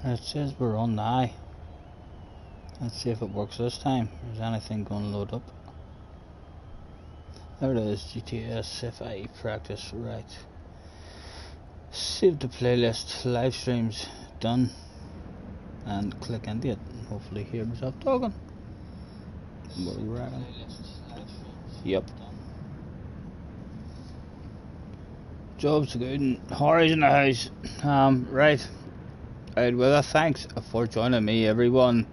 It says we're on now. Let's see if it works this time. Is anything going to load up? There it is, GTS if I practice right. Save the playlist, live streams done, and click into it. Hopefully hear myself talking. What do you reckon? Yep. Job's good and Harry's in the house. Right. Right, well, thanks for joining me, everyone.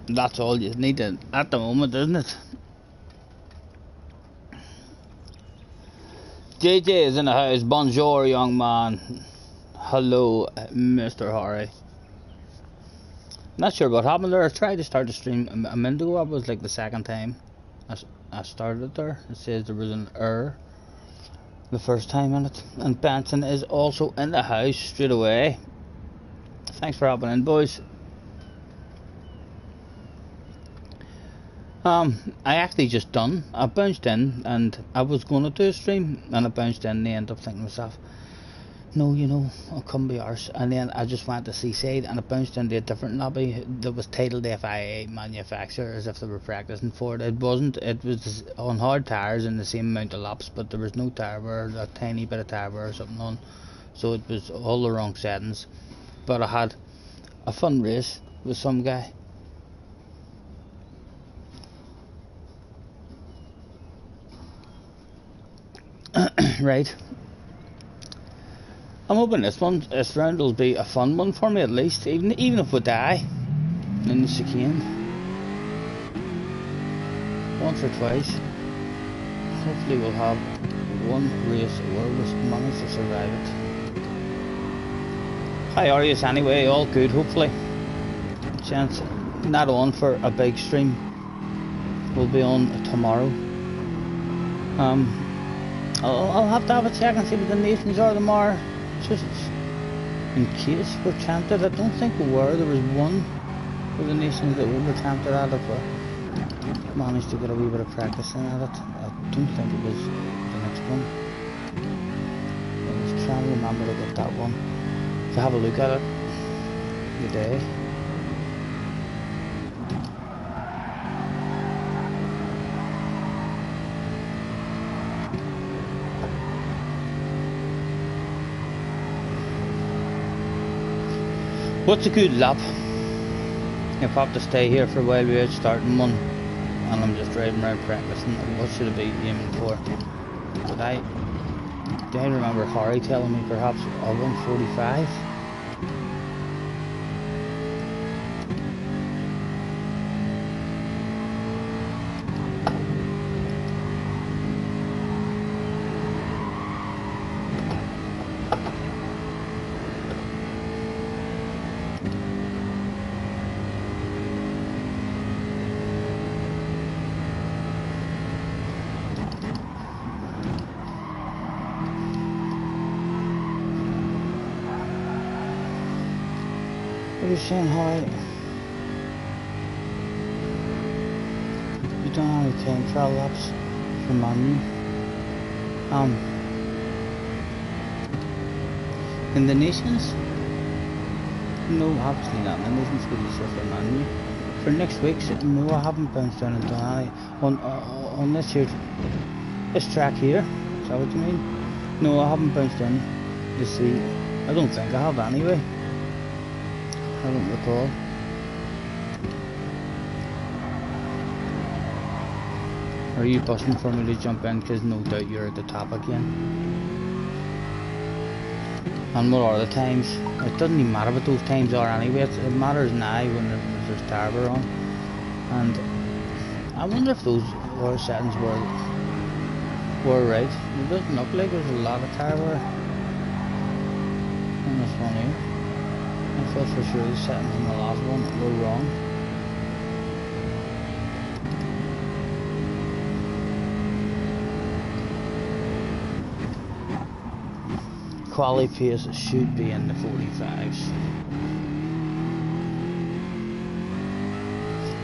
That's all you need at the moment, isn't it? JJ is in the house. Bonjour, young man. Hello, Mr. Harry. Not sure what happened there. I tried to start the stream a minute ago. That was like the second time I started it there. It says there was an error the first time in it. And Benson is also in the house straight away. Thanks for hopping in, boys. I actually just done. I bounced in and I was going to do a stream and I bounced in and I ended up thinking to myself, no, you know, I'll come be ours. And then I just went to Seaside and I bounced into a different lobby that was titled FIA Manufacturer, as if they were practicing for it. It wasn't. It was on hard tires and the same amount of laps, but there was no tire wear, a tiny bit of tire wear or something on. So it was all the wrong settings. But I had a fun race with some guy. Right. I'm hoping this round will be a fun one for me at least, even if we die in the chicane once or twice. Hopefully we'll have one race where we manage to survive it. How are you anyway? All good, hopefully. Chance not on for a big stream. We'll be on tomorrow. I'll have to have a check and see what the nations are tomorrow, just in case we're tempted. I don't think we were. There was one of the nations that we were tempted at if we managed to get a wee bit of practice in at it. I don't think it was the next one. I was trying to remember to get that one, to have a look at it today. What's a good lap? If I have to stay here for a while without starting one, and I'm just driving around practicing, what should I be aiming for? Do I remember Harry telling me perhaps a 145? What are you saying, Harry? You don't have any time trial laps for Manu. In the nations? No, absolutely not. The nations could be set for Manu. For next week, no, I haven't bounced down and done any on this here, this track here. Is that what you mean? No, I haven't bounced in to see. I don't think I have anyway. I don't recall. Are you busting for me to jump in? Because no doubt you're at the top again. And what are the times? It doesn't even matter what those times are anyway. It matters now when there's tire wear on. And I wonder if those water settings were right. It doesn't look like there's a lot of tire wear on this one here. I thought for sure the settings on the last one were wrong. Quality pace should be in the 45s.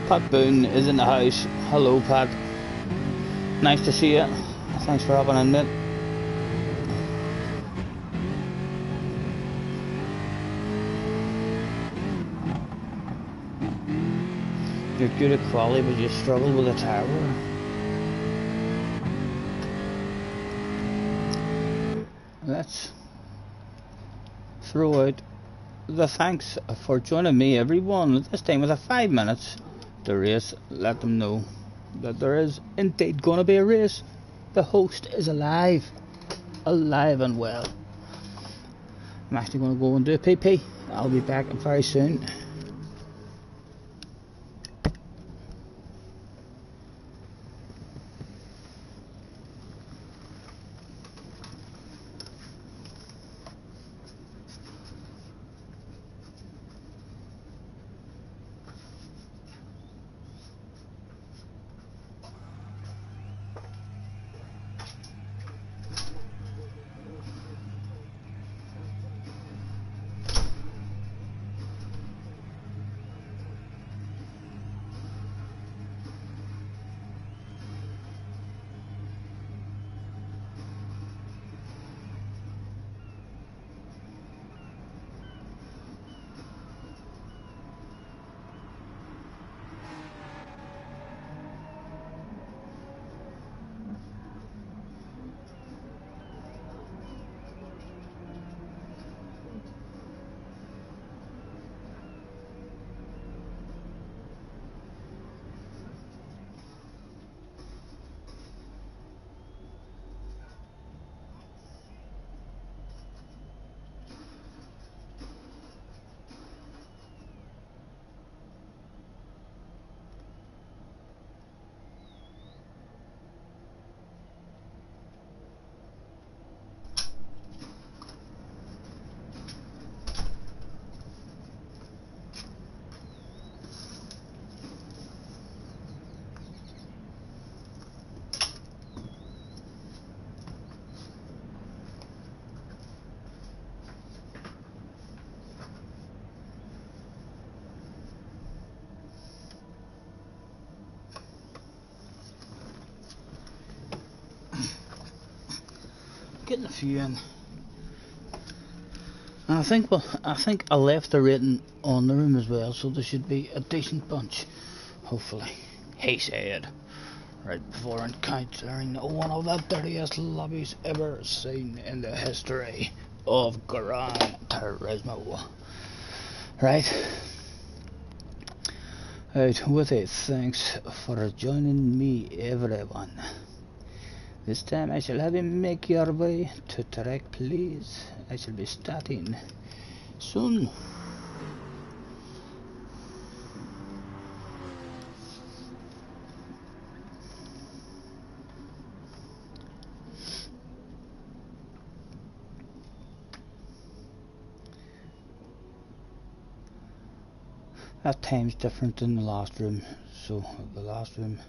Pat Boone is in the house. Hello, Pat. Nice to see you. Thanks for having in it. You're good at quality, but you struggle with the tower. Let's throw out the thanks for joining me, everyone. This time with a 5 minutes to race. Let them know that there is indeed going to be a race. The host is alive and well. I'm actually going to go and do a PP. I'll be back very soon. Getting a few in, and I think I left the rating on the room as well, so there should be a decent bunch, hopefully. He said, right before encountering one of the dirtiest lobbies ever seen in the history of Gran Turismo. Right, out with it. Thanks for joining me, everyone. This time I shall have you make your way to track, please. I shall be starting soon. That time's different than the last room, so the last room,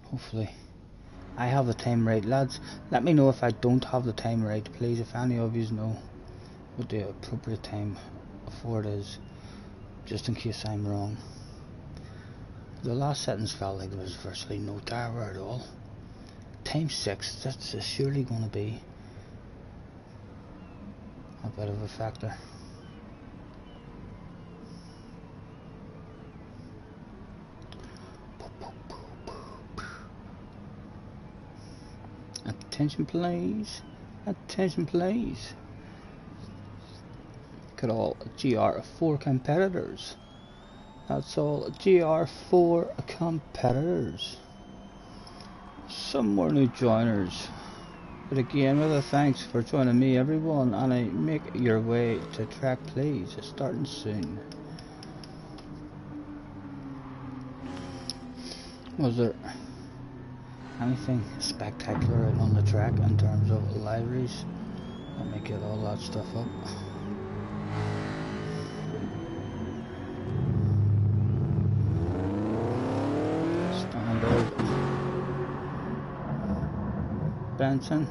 hopefully I have the time right. Lads, let me know if I don't have the time right, please. If any of you know what the appropriate time for it is, just in case I'm wrong. The last sentence felt like there was virtually no tower at all. Time 6, that's surely going to be a bit of a factor. Attention please, attention please. Look at all GR4 competitors. That's all GR4 competitors. Some more new joiners. But again, with a thanks for joining me, everyone, and I make your way to track, please. It's starting soon. Was there anything spectacular out on the track in terms of liveries? Let me get all that stuff up. Standard Benson.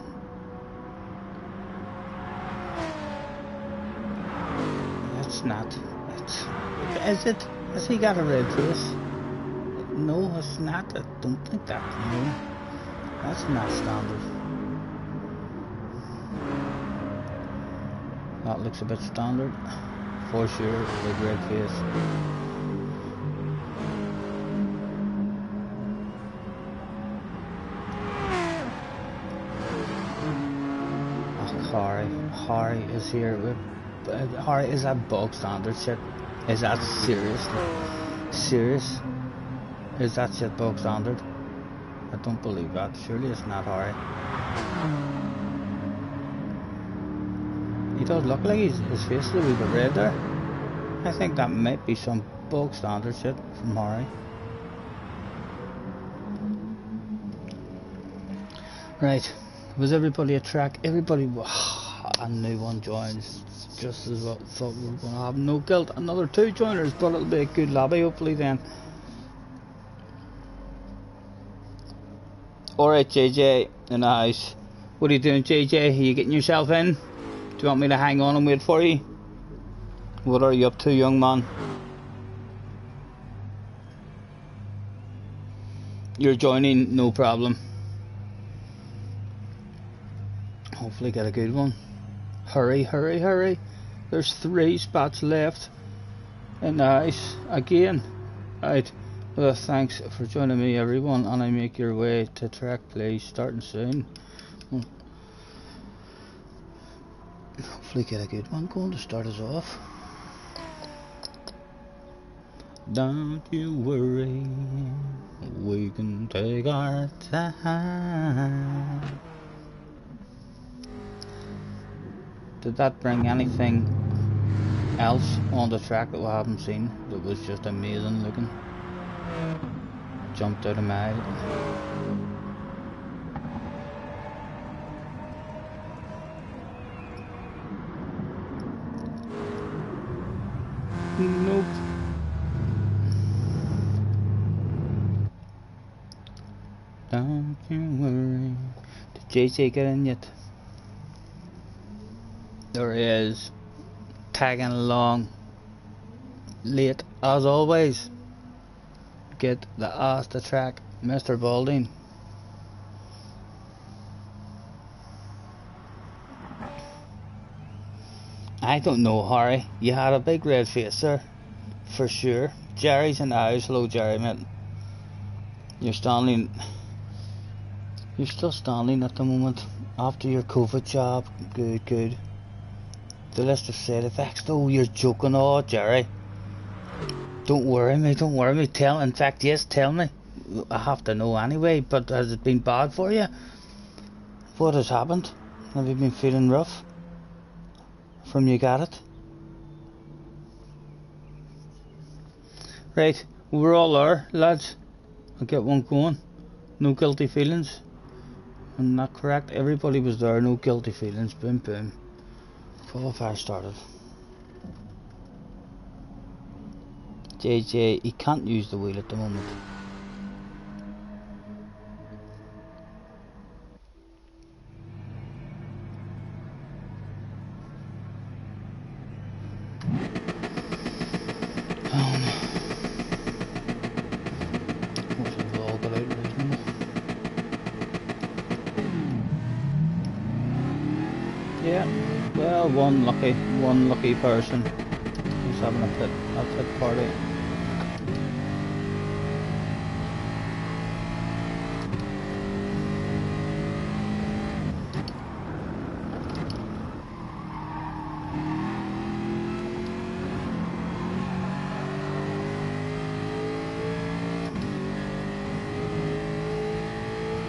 That's not it. Is it? Has he got a red face? No, it's not. I don't think that. No, that's not standard. That looks a bit standard, for sure. Big red face. Harry is here with... Harry, is that bog standard shit? Is that seriously? Serious? Is that shit bog standard? I don't believe that. Surely it's not Harry. He does look like his face is a wee bit red there. I think that might be some bog standard shit from Harry. Right, was everybody a track? Everybody, a new one joins, just as what thought we were going to have. No guilt, another 2 joiners, but it'll be a good lobby hopefully then. Alright JJ, in the house. What are you doing JJ? Are you getting yourself in? Do you want me to hang on and wait for you? What are you up to, young man? You're joining, no problem. Hopefully get a good one. Hurry, hurry, hurry. There's 3 spots left in the house again. Right. Well, thanks for joining me everyone, and I make your way to track please, starting soon. Hopefully get a good one going to start us off. Don't you worry, we can take our time. Did that bring anything else on the track that we haven't seen that was just amazing looking? Jumped out a mile. Nope. Don't you worry. Did JJ get in yet? There he is, tagging along, late as always. Get the ass to track, Mr. Balding. I don't know, Harry. You had a big red face there, for sure. Jerry's in the house. Hello, Jerry, mate. You're standing. You're still standing at the moment after your COVID jab. Good, good. The list of side effects though, you're joking. Oh Jerry, don't worry me, don't worry me. In fact yes, tell me. I have to know anyway, but has it been bad for you? What has happened? Have you been feeling rough from you got it? Right, we're all there lads. I'll get one going. No guilty feelings. I'm not correct, everybody was there, no guilty feelings. Boom boom. Qualifier started. JJ, he can't use the wheel at the moment. Hopefully we'll all get out reasonable. Yeah. Well, one lucky person who's having a pit party.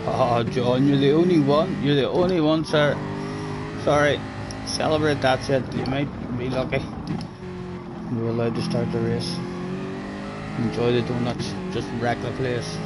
Oh, John, you're the only one. You're the only one, sir. Sorry. Celebrate, that's it. You might be lucky. We're allowed to start the race. Enjoy the donuts. Just wreck the place.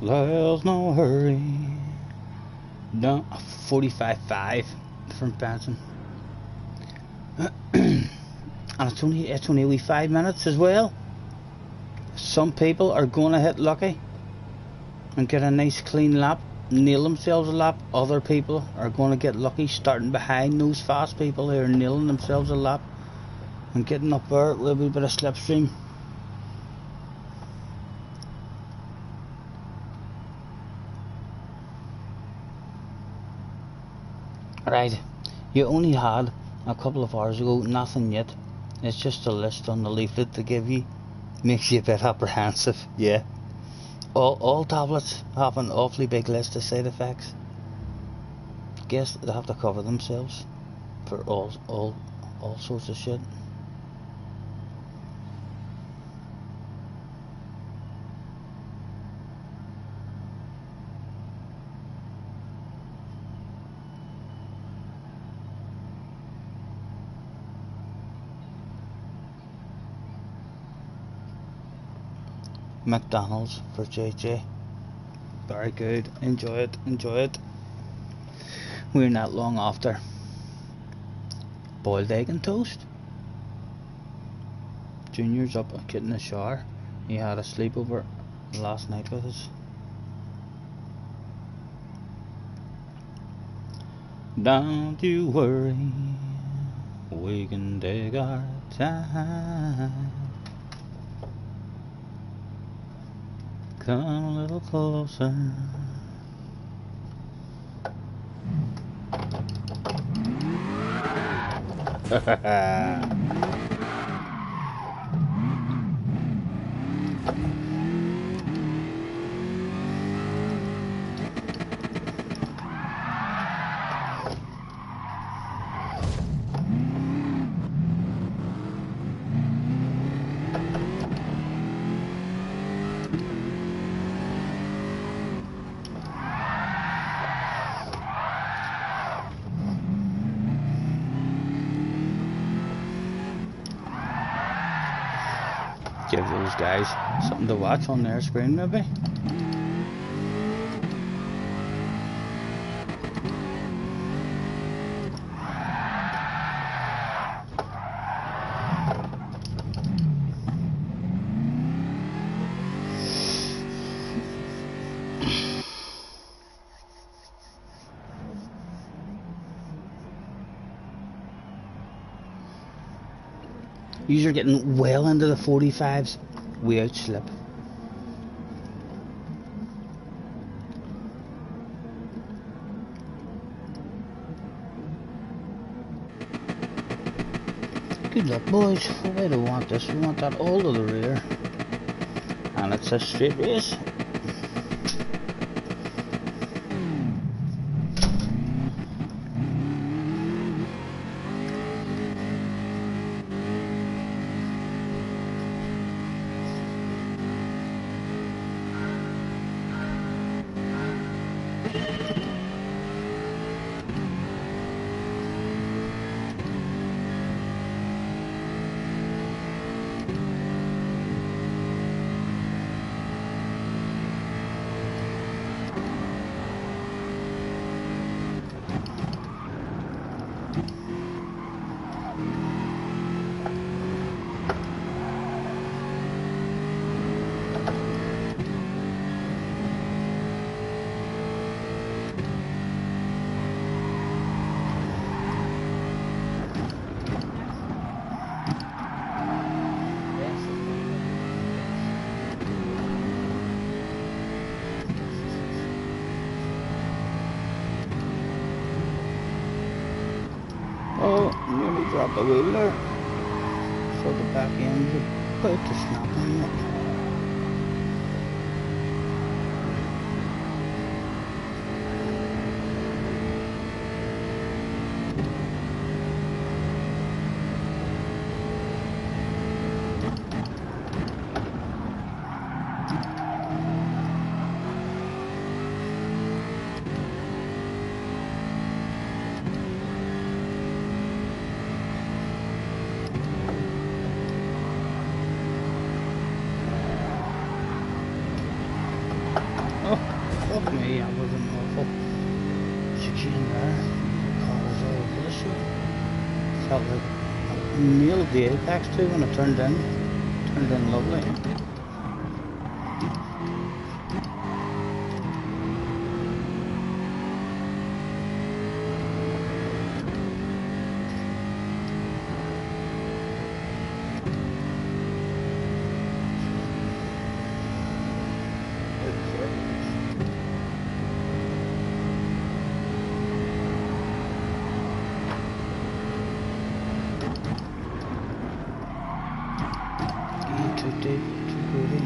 There's no hurry. No, 45.5 from Benson. And it's only a wee 5 minutes as well. Some people are gonna hit lucky and get a nice clean lap, nail themselves a lap. Other people are gonna get lucky starting behind those fast people who are nailing themselves a lap and getting up there with a wee bit of slipstream. Right, you only had a couple of hours ago, nothing yet. It's just a list on the leaflet to give you. Makes you a bit apprehensive, yeah. All tablets have an awfully big list of side effects. Guess they have to cover themselves for all sorts of shit. McDonald's for JJ. Very good. Enjoy it. Enjoy it. We're not long after boiled egg and toast. Junior's up getting a shower. He had a sleepover last night with us. Don't you worry, we can take our time. Come a little closer. Give those guys something to watch on their screen, maybe. You're getting well into the 45s without slip. Good luck, boys. We don't want this. We want that all to the rear. And it's a straight race. Oh, nearly dropped the wheel there. So the back end about to snap on it. Oh, fuck me, I was an awful chicane there. The car was all over the shit. Felt like I nailed the apex too when I turned in. Turned in lovely. Too deep, too greedy.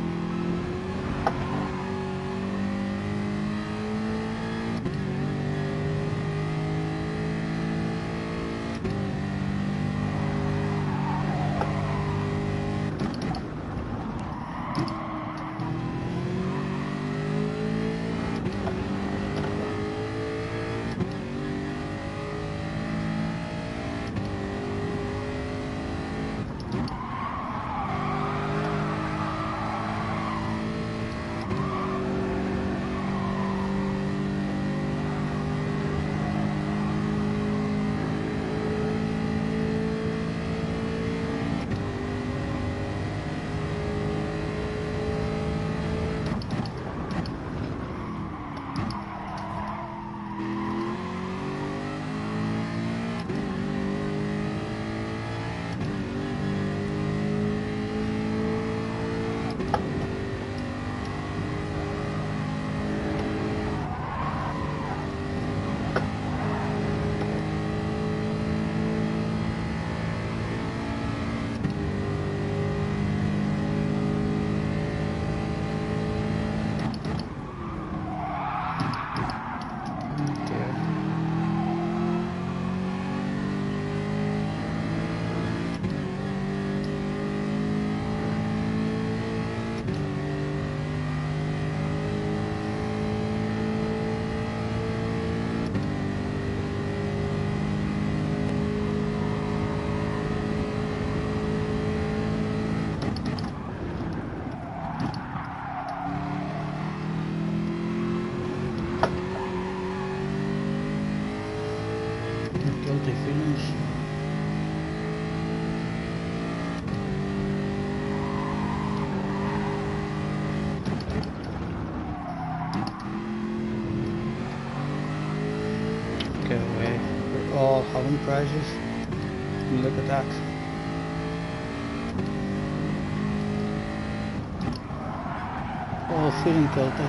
Guilty feelings. Get away. We're all having prizes. Look at that. All feeling guilty.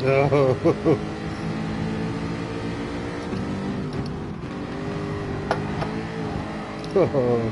Oh. Oh.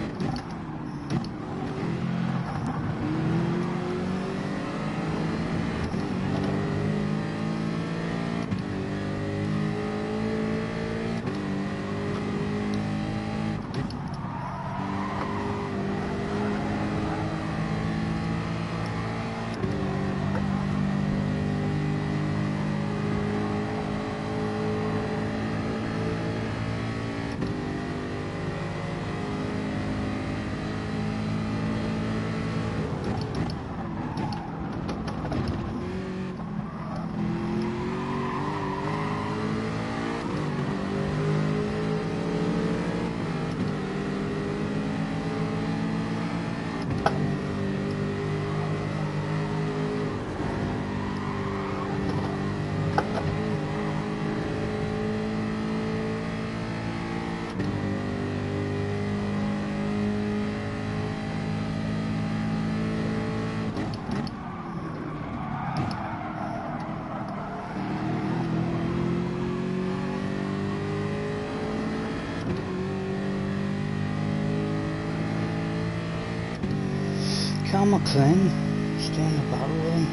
Cal McLean, stay in the battle with him.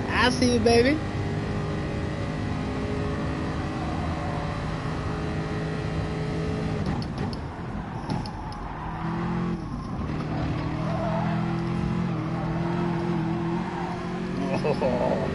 I see you, baby. Oh.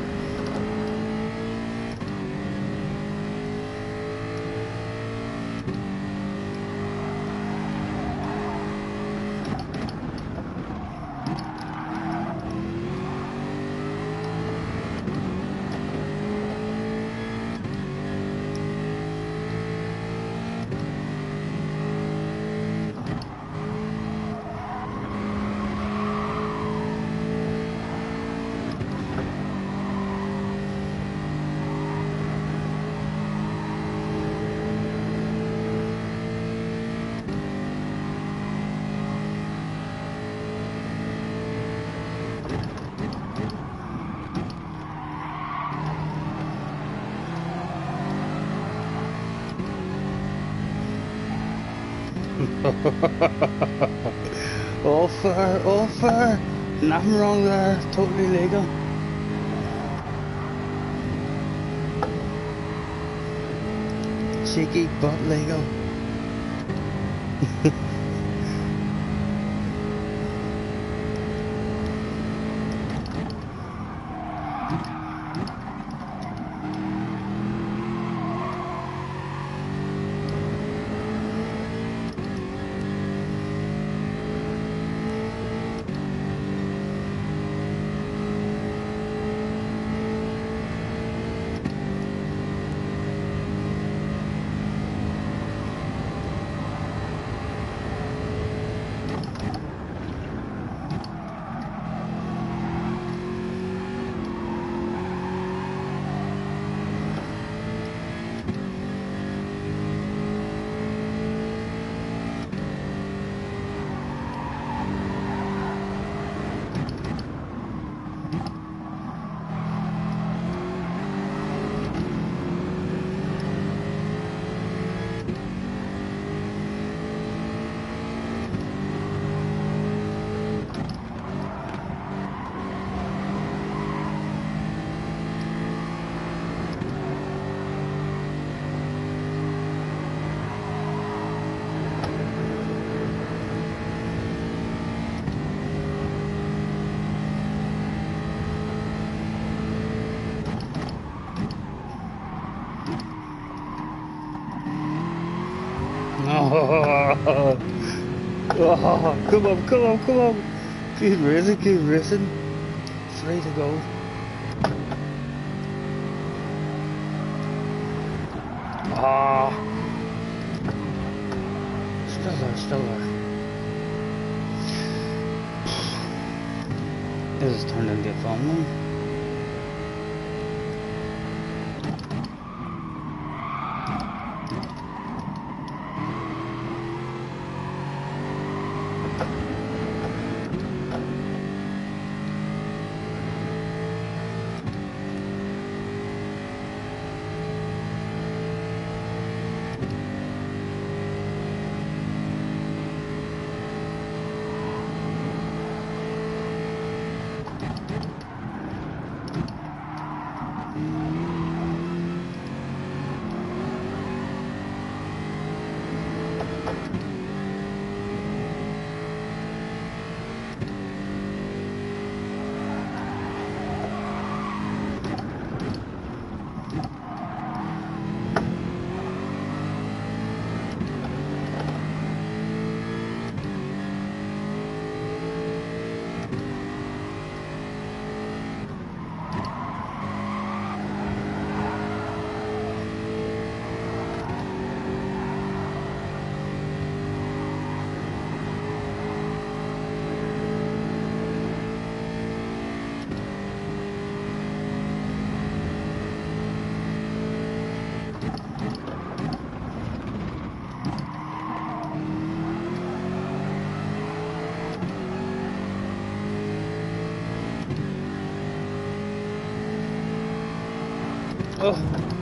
All fair, all fair. Nothing wrong there, totally legal. Cheeky but legal. Oh, come on, come on, come on. Keep racing, keep racing. 3 to go. Ah. Still there, still there. This has turned into a fun one.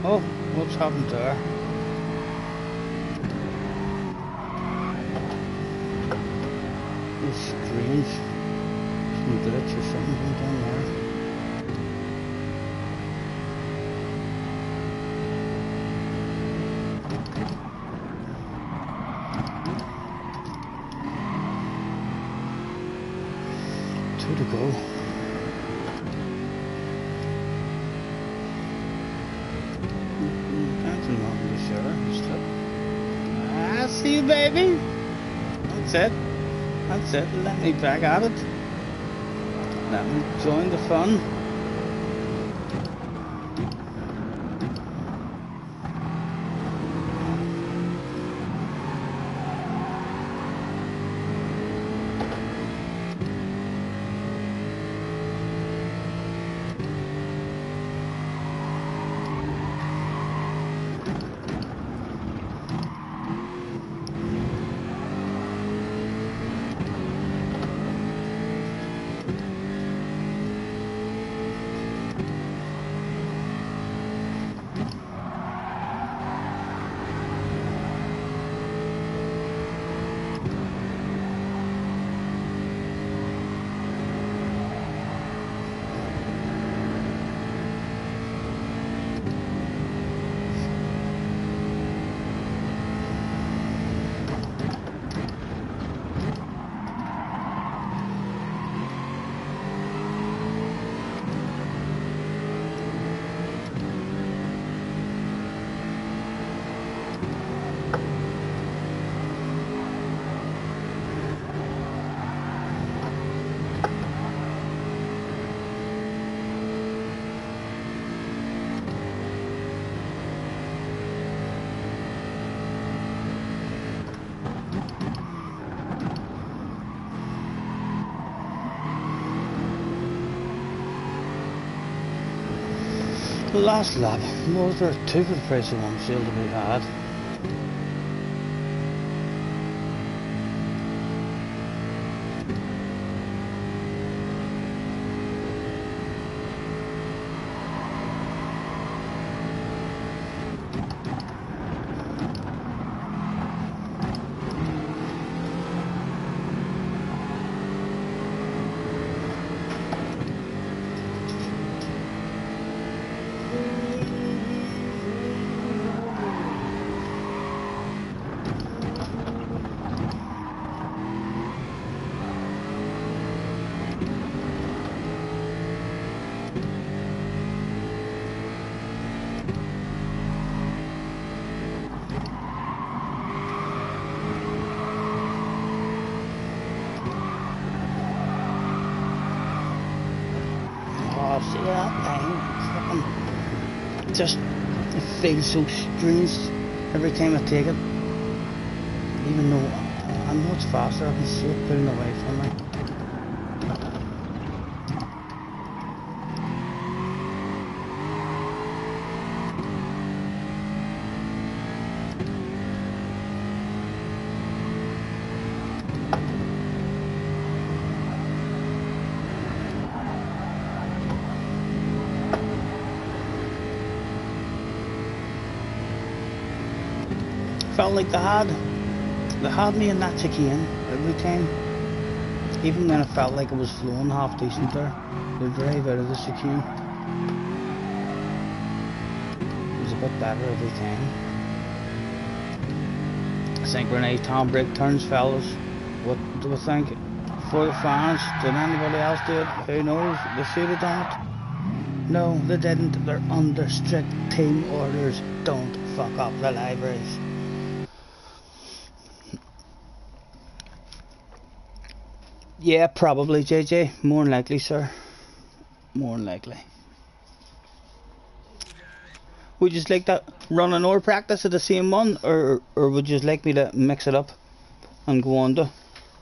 Oh, what's happened there? It's strange. Some glitch or something down there. Two to go. I see you, baby. That's it. That's it. Let me back at it. Let me join the fun. Last lap, was there 2 for the price of 1 still to be had? fucking just, it feels so strange every time I take it. Even though I know it's faster, I can see it pulling away from me. Felt like they had me in that chicane every time. Even when it felt like it was flowing half decent there, the drive out of the chicane was a bit better every time. Synchronized handbrake turns, fellas. What do we think? For the fans, did anybody else do it? Who knows? They should have done it. No, they didn't. They're under strict team orders. Don't fuck up the libraries. Yeah, probably, JJ. More than likely, sir. More than likely. Would you just like that run and or practice at the same one, or would you just like me to mix it up and go on to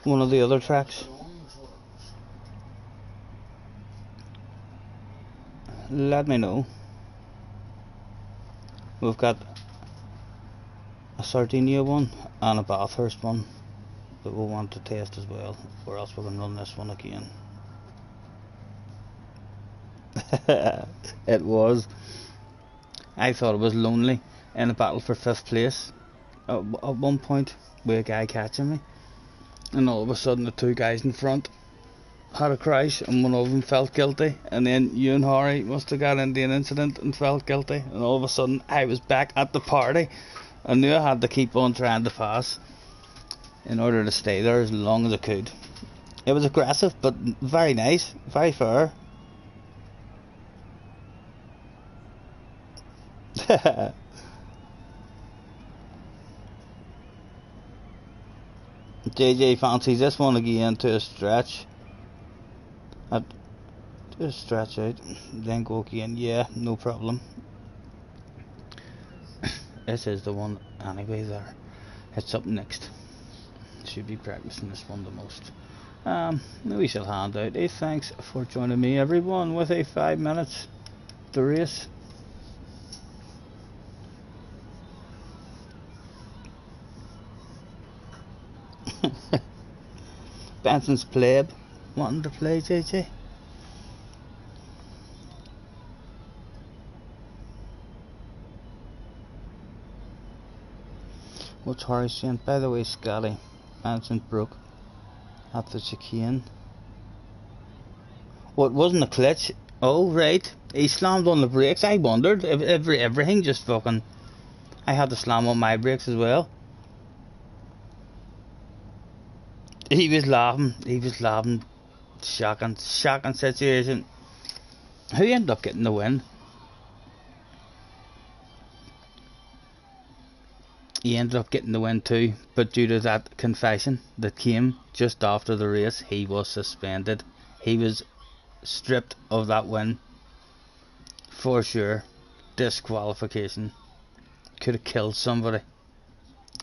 one of the other tracks? Let me know. We've got a Sardinia one and a Bathurst one that we'll want to test as well, or else we can run this one again. It was. I thought it was lonely in a battle for 5th place at one point with a guy catching me, and all of a sudden the two guys in front had a crash and one of them felt guilty, and then you and Harry must have got into an incident and felt guilty, and all of a sudden I was back at the party. I knew I had to keep on trying to pass in order to stay there as long as I could. It was aggressive but very nice, very fair. JJ fancies this one again to a stretch. To a stretch out, then go again. Yeah, no problem. This is the one anyway there. It's up next. Should be practicing this one the most. We shall hand out a thanks for joining me, everyone, with a 5 minutes to race. Benson's pleb wanting to play, JJ. What's Harry saying? By the way, Scotty, Benson broke at the chicane. What, wasn't a clutch? Oh, right. He slammed on the brakes. I wondered if everything just fucking... I had to slam on my brakes as well. He was laughing. Shocking situation. Who ended up getting the win? He ended up getting the win too, but due to that confession that came just after the race, he was suspended. He was stripped of that win for sure. Disqualification. Could have killed somebody.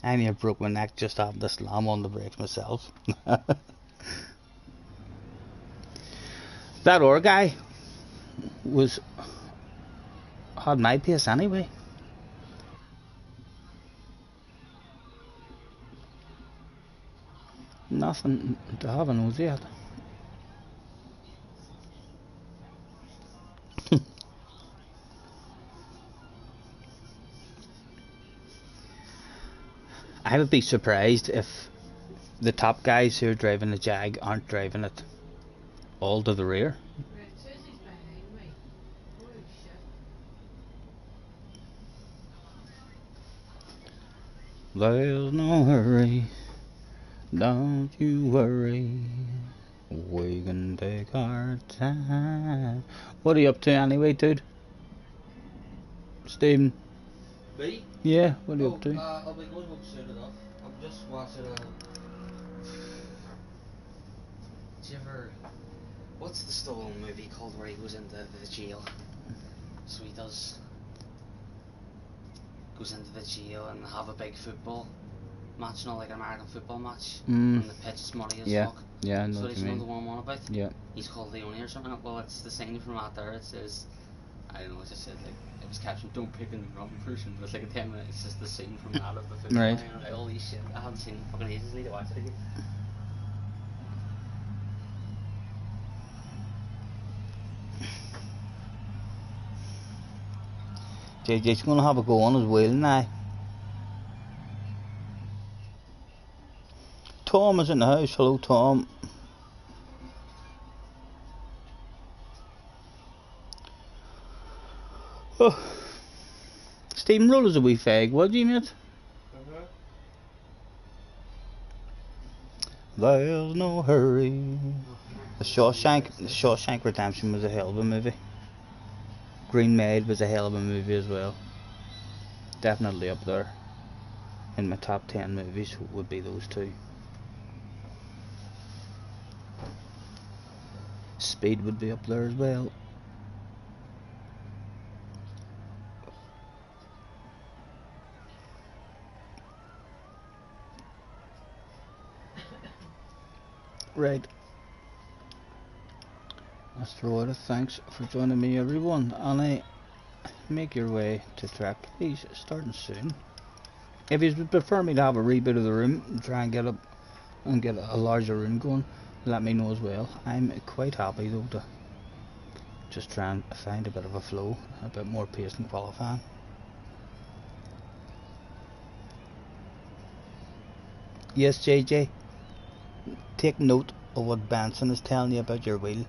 I nearly broke my neck just having to slam on the brakes myself. That other guy had my pace anyway. Nothing to have a nosy at. I would be surprised if the top guys who are driving the Jag aren't driving it all to the rear. There's no hurry, don't you worry, we can take our time. What are you up to anyway, dude? Stephen? Me? Yeah, what are you up to? I'll be going home soon enough. I'm just watching do you ever... What's the Stallone movie called where he goes into the jail? So he goes into the jail and have a big football match, like an American football match, and the pitch is muddy as fuck. Yeah, I know so what he's you mean. the one I'm on about. Yeah. He's called Leone or something. Well, it's the sign from that there. It says, I don't know, it just said, like, it was captioned, "Don't pick in the wrong person," but it's like a 10 minute, it's just the scene from that of the football. Right. And like, holy shit, I haven't seen it in fucking ages, I need to watch it again. JJ's gonna have a go on as well now. Tom is in the house. Hello, Tom. Oh. Stephen, roll us a wee fag, would you, mate? There's no hurry. The Shawshank Redemption was a hell of a movie. Green Maid was a hell of a movie as well. Definitely up there. In my top 10 movies would be those two. Speed would be up there as well. Right. Let's throw out a thanks for joining me, everyone. And make your way to track, please, starting soon. If you would prefer me to have a reboot of the room and try and get up and get a larger room going, let me know as well. I'm quite happy though to just try and find a bit of a flow, a bit more pace in qualifying. Yes, JJ, take note of what Benson is telling you about your wheel.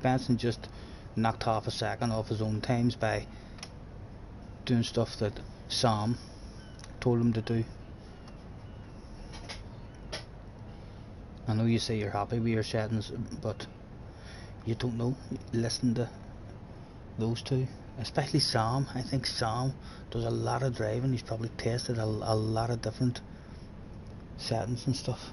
Benson just knocked half a second off his own times by doing stuff that Sam told him to do. I know you say you're happy with your settings, but you don't know. Listen to those two, especially Sam. I think Sam does a lot of driving. He's probably tested a lot of different settings and stuff.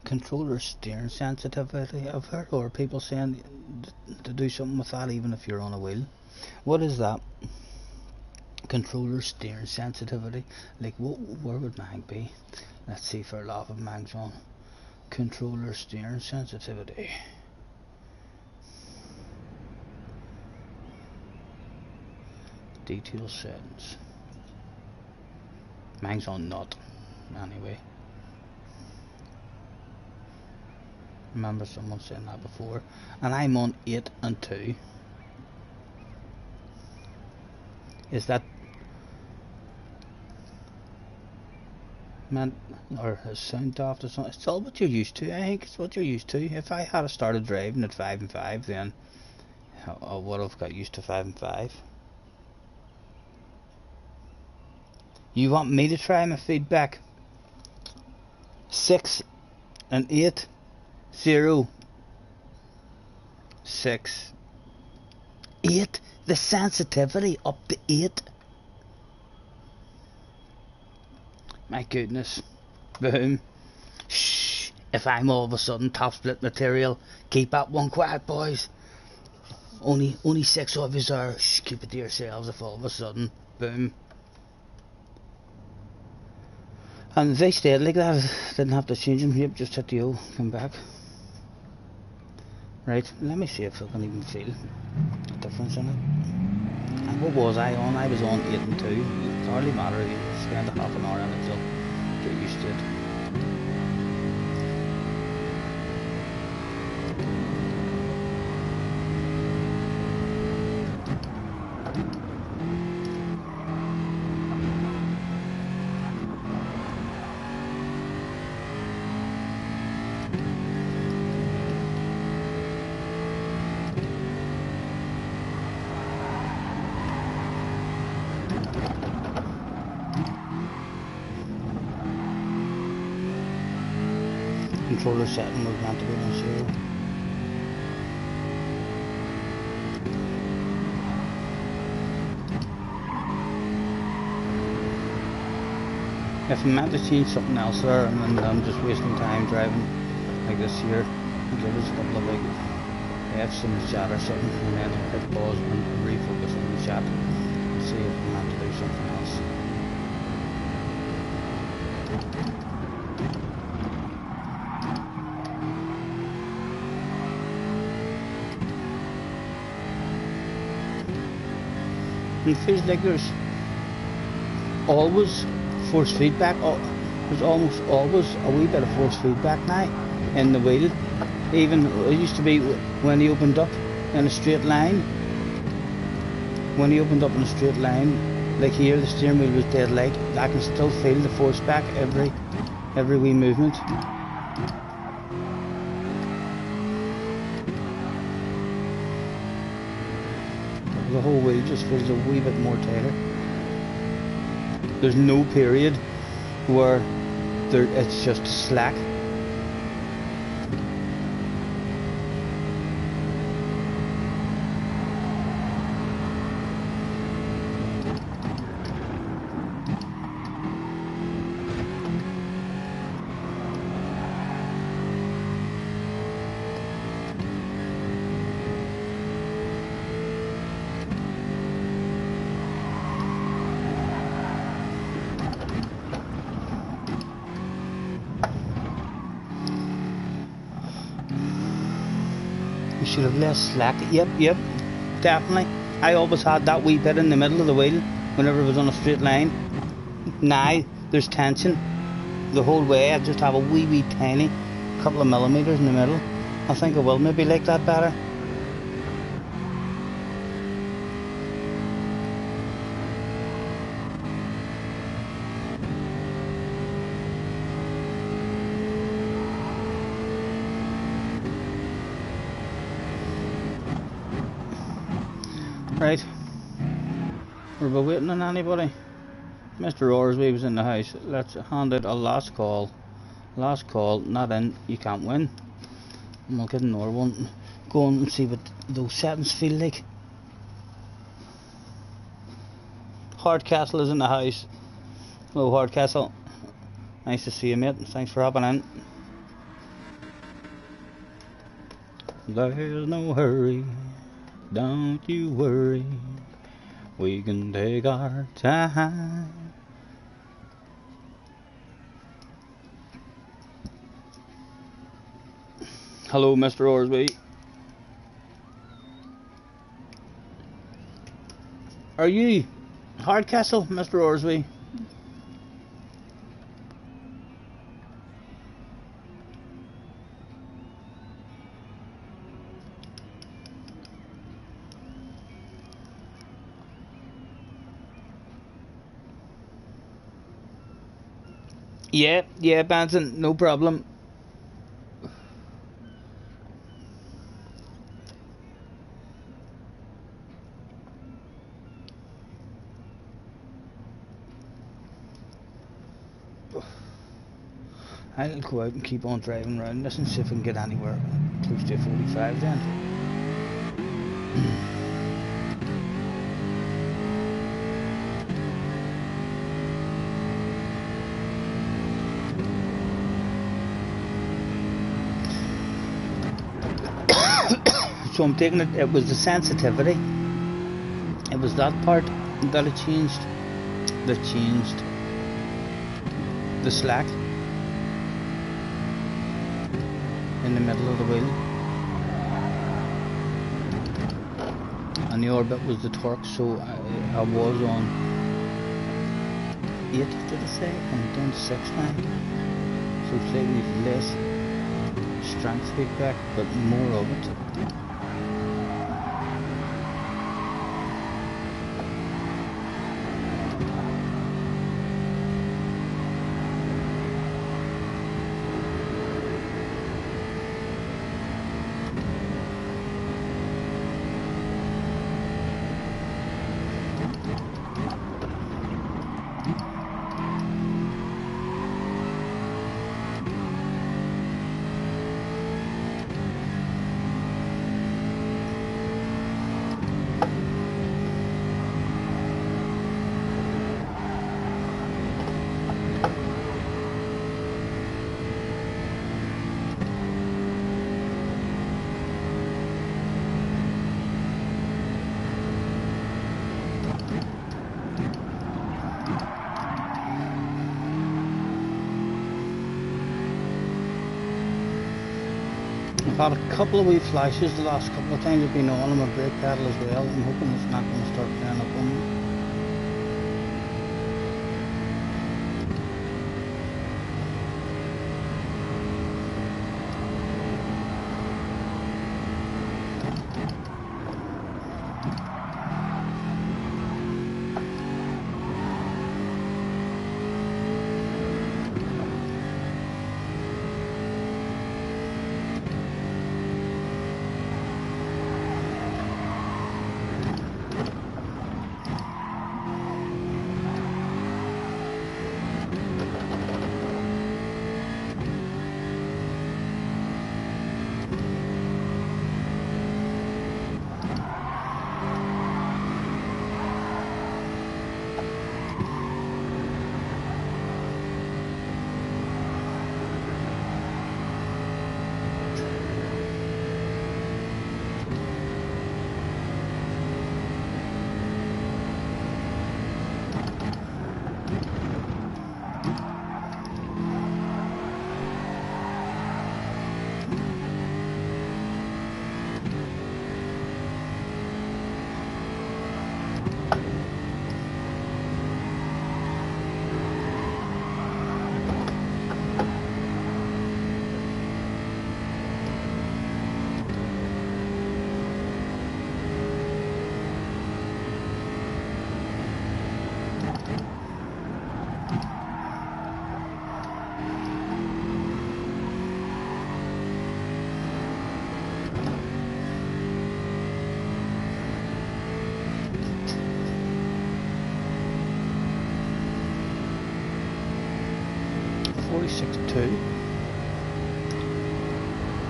Controller steering sensitivity. I've heard or people saying to do something with that even if you're on a wheel. What is that? Controller steering sensitivity. Like where would mine be? Let's see for a laugh if mine's on. Controller steering sensitivity. Detail settings. Mine's on not. Anyway. Remember someone saying that before. And I'm on 8 and 2. Is that meant or a sound daft or something? It's all what you're used to. I think it's what you're used to. If I had started driving at 5 and 5, then I would have got used to 5 and 5. You want me to try my feedback? 6 and 8. 0 6 8. The sensitivity up to 8. My goodness. Boom. Shh. If I'm all of a sudden top split material, keep that one quiet, boys. Only 6 of us are. Shh, keep it to yourselves if all of a sudden. Boom. And they stayed like that. Didn't have to change them. Yep, just hit the O. Come back. Right, let me see if I can even feel a difference in it. And what was I on? I was on 8 and 2. It hardly matter if you spend a half an hour on it, so get used to it. controller setting was meant to be on 0. If I'm meant to change something else there and then I'm just wasting time driving like this here, I'll give us a couple of big F's in the chat or something, and then I'll hit pause and refocus on the chat and see if I'm meant to do something else. It feels like there's always force feedback. There's almost always a wee bit of force feedback now in the wheel. Even it used to be when he opened up in a straight line. When he opened up in a straight line, like here, the steering wheel was dead light. I can still feel the force back every wee movement. The whole wheel just feels a wee bit more tighter. There's no period where it's just slack. We should have less slack. Yep, definitely. I always had that wee bit in the middle of the wheel whenever it was on a straight line. Now there's tension the whole way. I just have a wee tiny couple of millimeters in the middle. I think I will maybe like that better. Right, we're waiting on anybody. Mr. Orsby was in the house. Let's hand out a last call. Last call, not in, you can't win. And we'll get another one. Go on and see what those settings feel like. Hardcastle is in the house. Hello Hardcastle. Nice to see you, mate. Thanks for hopping in. There's no hurry. Don't you worry, we can take our time. Hello, Mr. Orsby. Are you Hardcastle, Mr. Orsby? Yeah, Benson, no problem. I'll go out and keep on driving around this and see if I can get anywhere close to 45 then. So I'm taking it was the sensitivity. It was that part that it changed. That changed the slack in the middle of the wheel. And the other bit was the torque, so I was on 8, did I say? I'm down to 6 now. So slightly less strength feedback, but more of it. had a couple of wee flashes the last couple of times I've been on my brake pedal as well. I'm hoping it's not going to start playing up on me.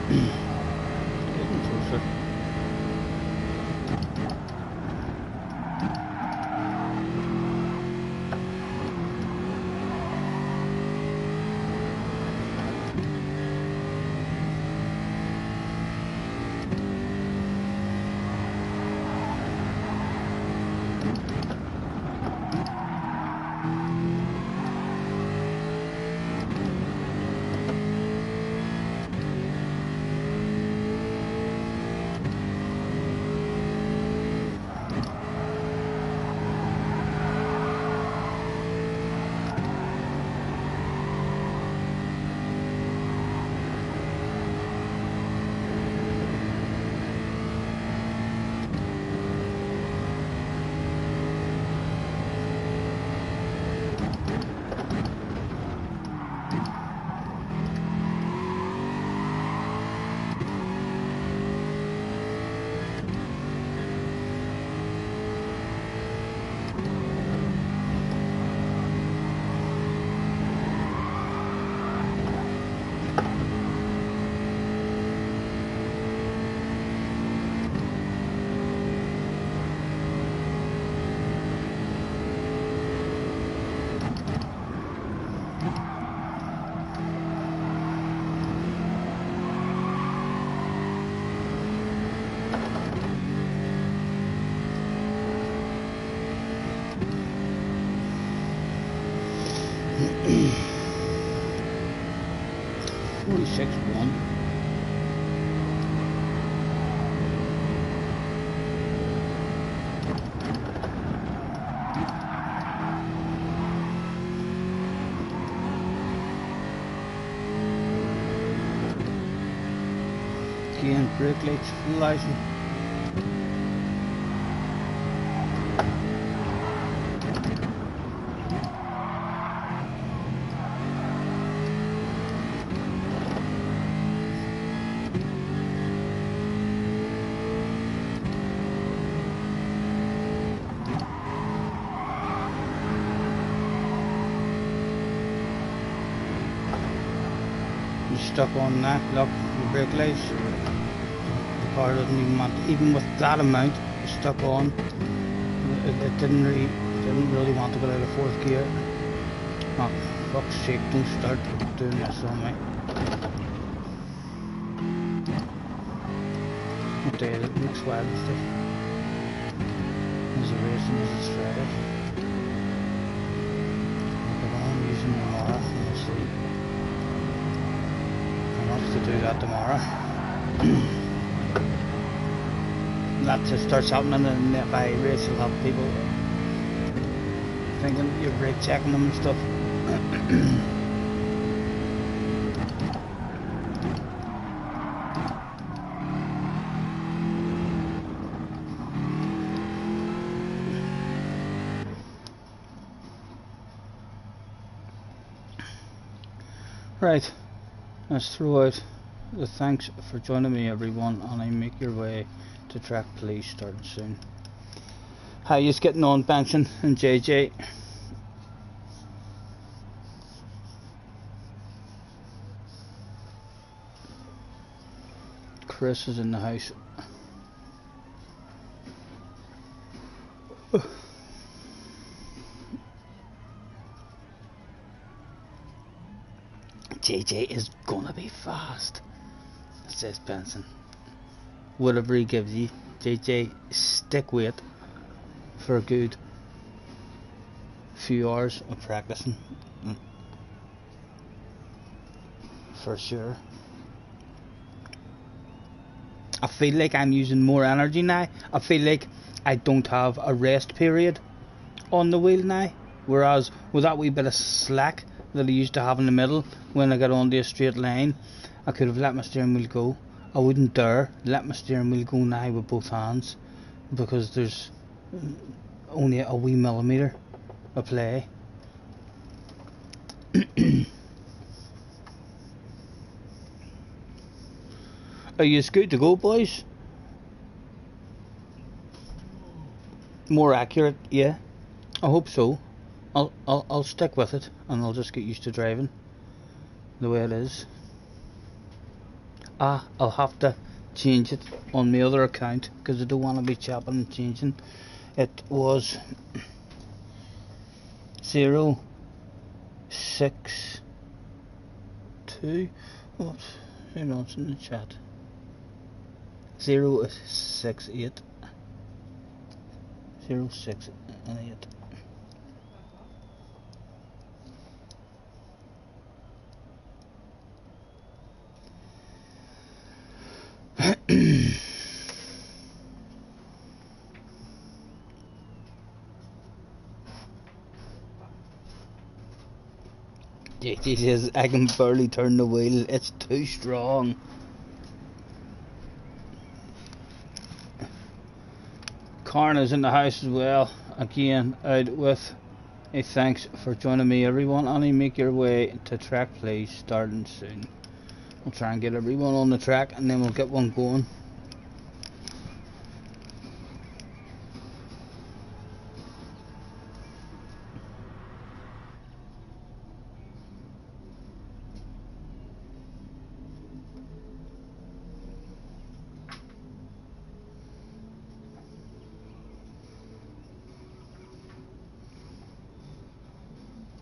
Getting closer. One. Again, brake lights flashing. Stuck on that, look, the brake lights. The car doesn't even want, even with that amount stuck on, it didn't really want to get out of fourth gear. Oh, fuck's sake, don't start doing this on me. What day is it? Next Wednesday. There's a racing as it's Friday. I'll get on using tomorrow and we'll see. To do that tomorrow. That just starts happening, and if I race, you'll have people thinking you're brake checking them and stuff. Right, let's throw out the thanks for joining me, everyone, and I make your way to track, please, starting soon. How you getting on, Benson and JJ? Chris is in the house. JJ is gonna be fast, says Benson. Whatever he gives you, JJ, stick with it for a good few hours of practicing. For sure. I feel like I'm using more energy now. I feel like I don't have a rest period on the wheel now. Whereas with that wee bit of slack that I used to have in the middle when I got onto a straight line, I could have let my steering wheel go. I wouldn't dare let my steering wheel go now with both hands, because there's only a wee millimetre of play. Are you good to go, boys? More accurate, yeah. I hope so. I'll stick with it, and I'll just get used to driving the way it is. I'll have to change it on my other account, because I don't want to be chopping and changing. It was 062. Oops, who knows in the chat? 068. 06 and 8. JT says, I can barely turn the wheel, it's too strong. Karn is in the house as well, again out with a thanks for joining me, everyone. And you make your way to track, please, starting soon. We'll try and get everyone on the track, and then we'll get one going.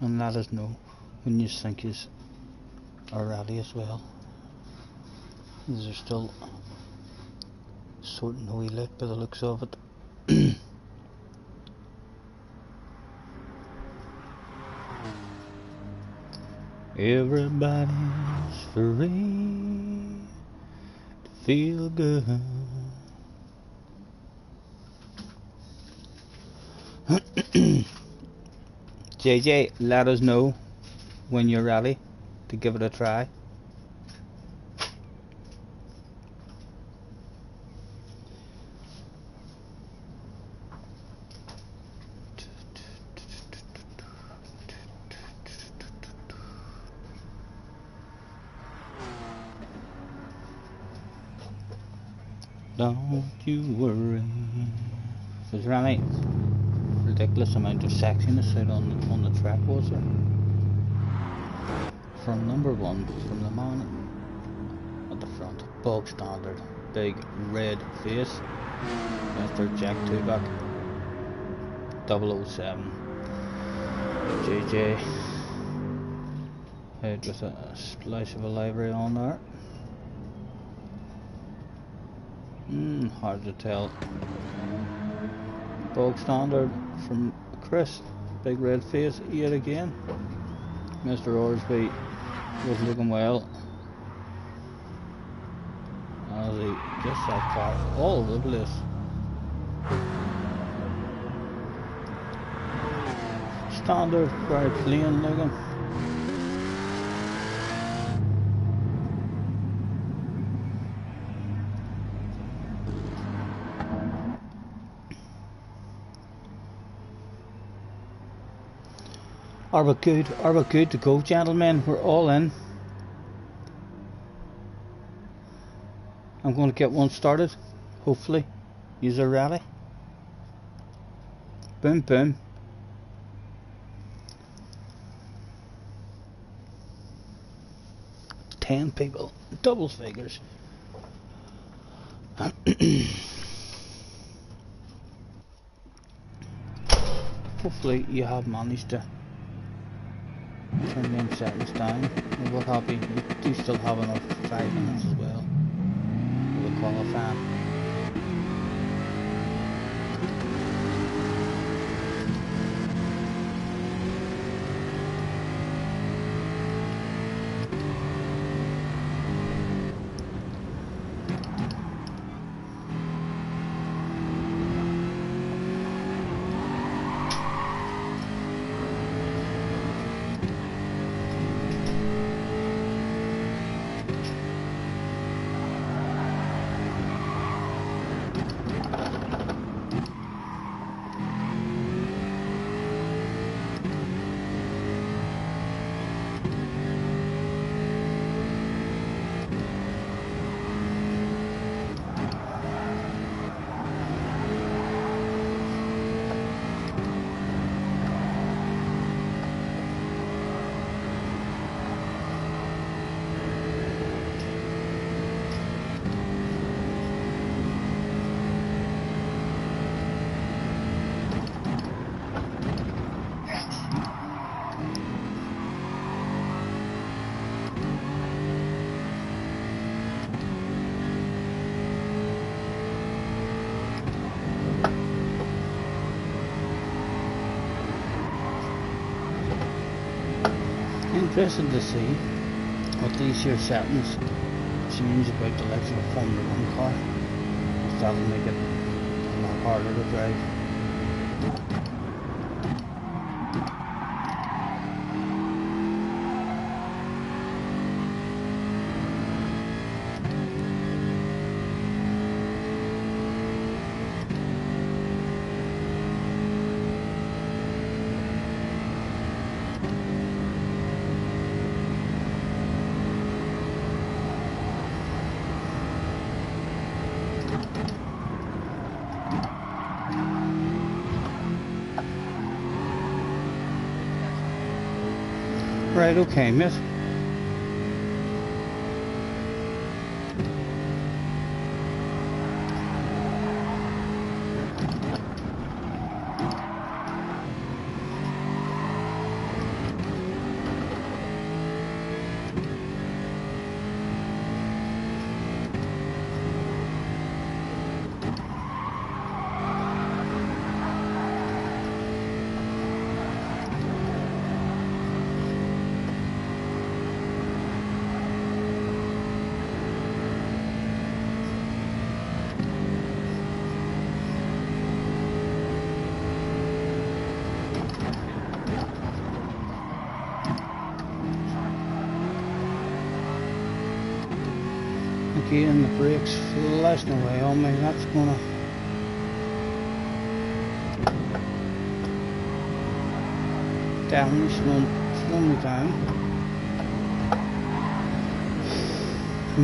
And let us know when you think you are ready as well. They're still sorting the wheel out by the looks of it. Everybody's free to feel good. JJ, let us know when you're ready to give it a try. Don't you worry. Is there any ridiculous amount of sexiness out on the track, was there? From number one, from the man at the front, bog standard, big red face, Mr. Jack Tuback, 007, JJ, out with a splash of a livery on there. Hard to tell. Bog standard from Chris, big red face yet again. Mr. Orsby was looking well, as Just that car all over the place. Standard, very plain looking. Are we good? Are we good to go, gentlemen? We're all in. I'm going to get one started. Hopefully. You're ready. Boom, boom. Ten people. Double figures. Hopefully you have managed to turn them settings down. We're happy. We do still have enough 5 minutes as well for the qualifying. Interesting to see what these here settings change about the likes of a Formula 1 car. That'll make it a lot harder to drive. Right, okay, miss. And the brakes flashing away on me. That's gonna definitely slow me down.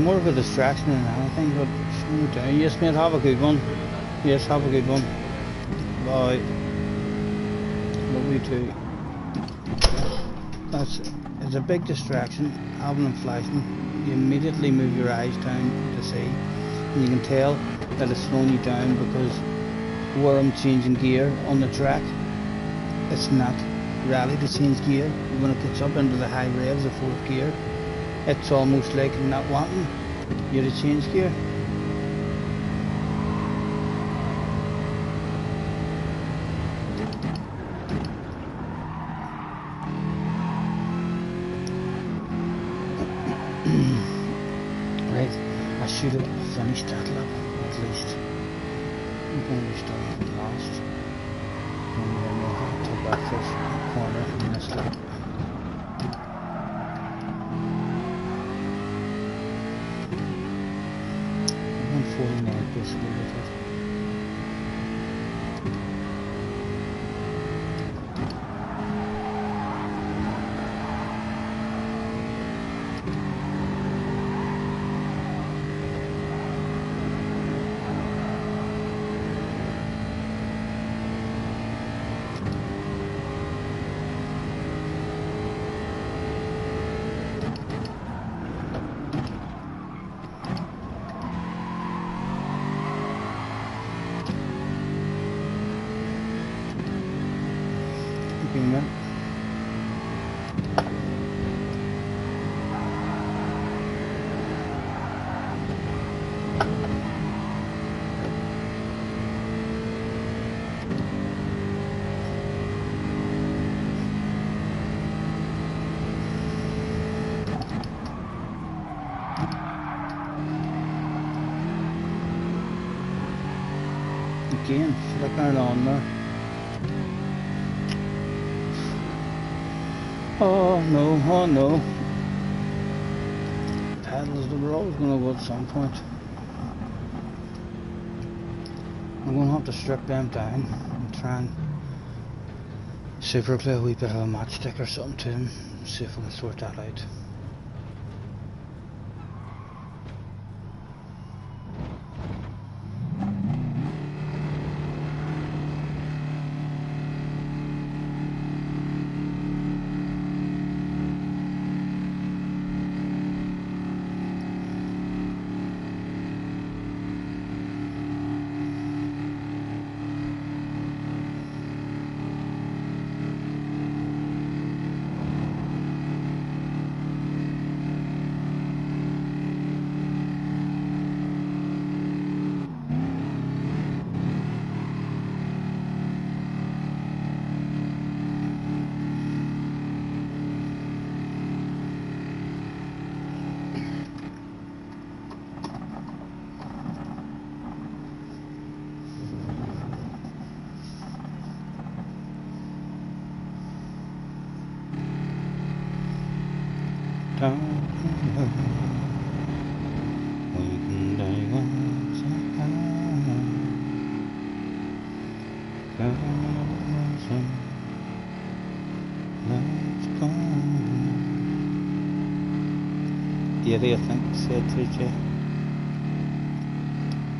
More of a distraction than anything, but slow me down. Yes, mate, have a good one. Yes, have a good one. Bye. Love you too. It's a big distraction having them flashing. You immediately move your eyes down to see, and you can tell that it's slowing you down because where I'm changing gear on the track, it's not ready to change gear. When it gets up into the high revs of 4th gear, it's almost like not wanting you to change gear. should have finished that lap at least. I'm going to be starting from last. And then we'll have to take that first corner in this lap. 149 basically with it. Agreement. Again, flickering on there. Oh no, oh no. Pedals, they were always going to go at some point. I'm going to have to strip them down and try and super glue a wee bit of a matchstick or something to them. See if we can sort that out. I think said 3J.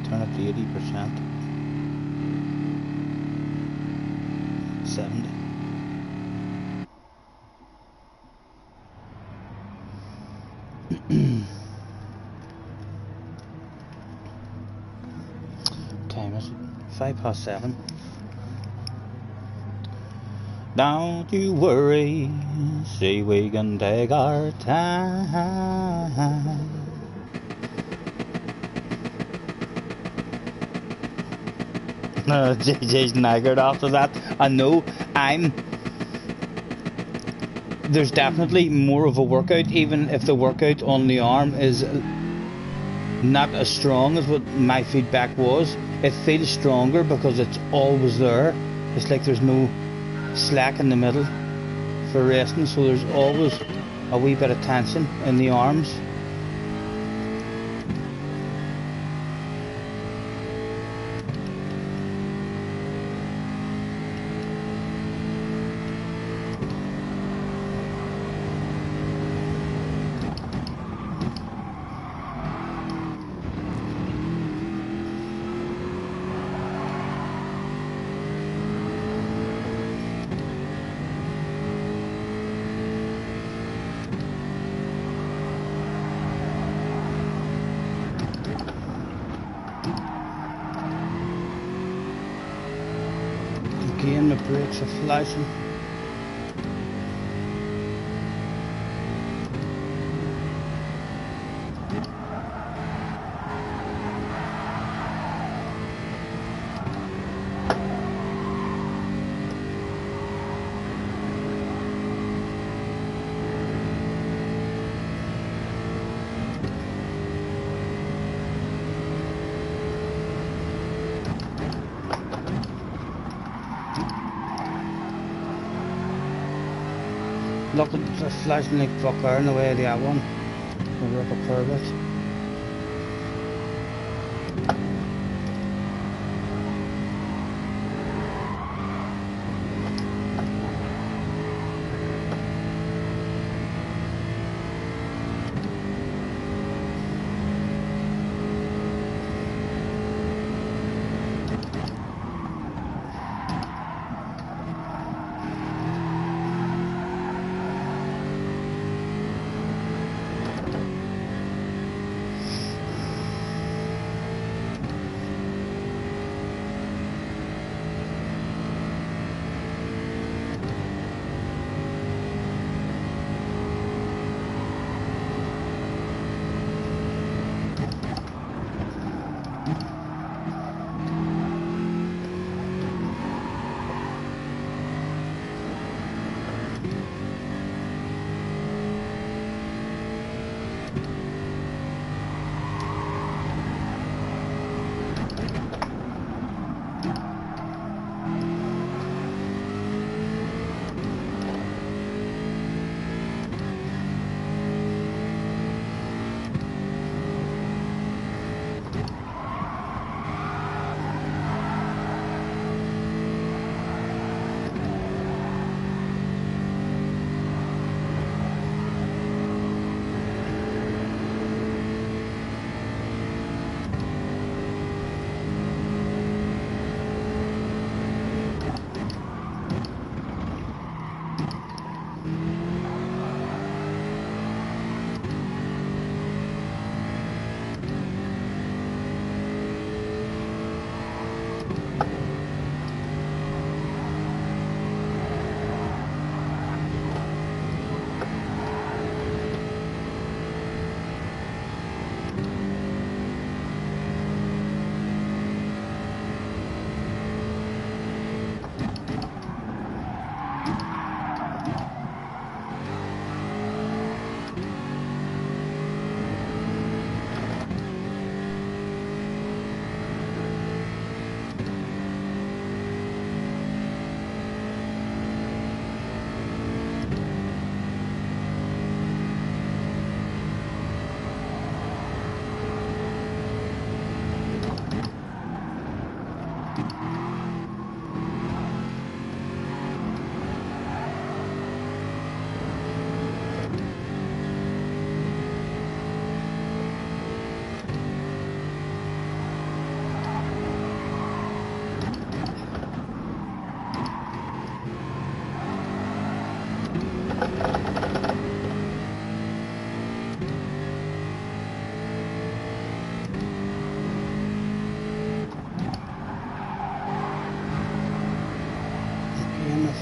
Turn it to 80%. 70. Time is it? 7:05. Don't you worry, see we can take our time. JJ's naggered after that. I know there's definitely more of a workout, even if the workout on the arm is not as strong as what my feedback was. It feels stronger because it's always there. It's like there's no slack in the middle for resting, so there's always a wee bit of tension in the arms. Again, the brakes are flashing. Look, it's flashing like fuck there in the way of the other one. Over up a curve it.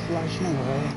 Flashing away.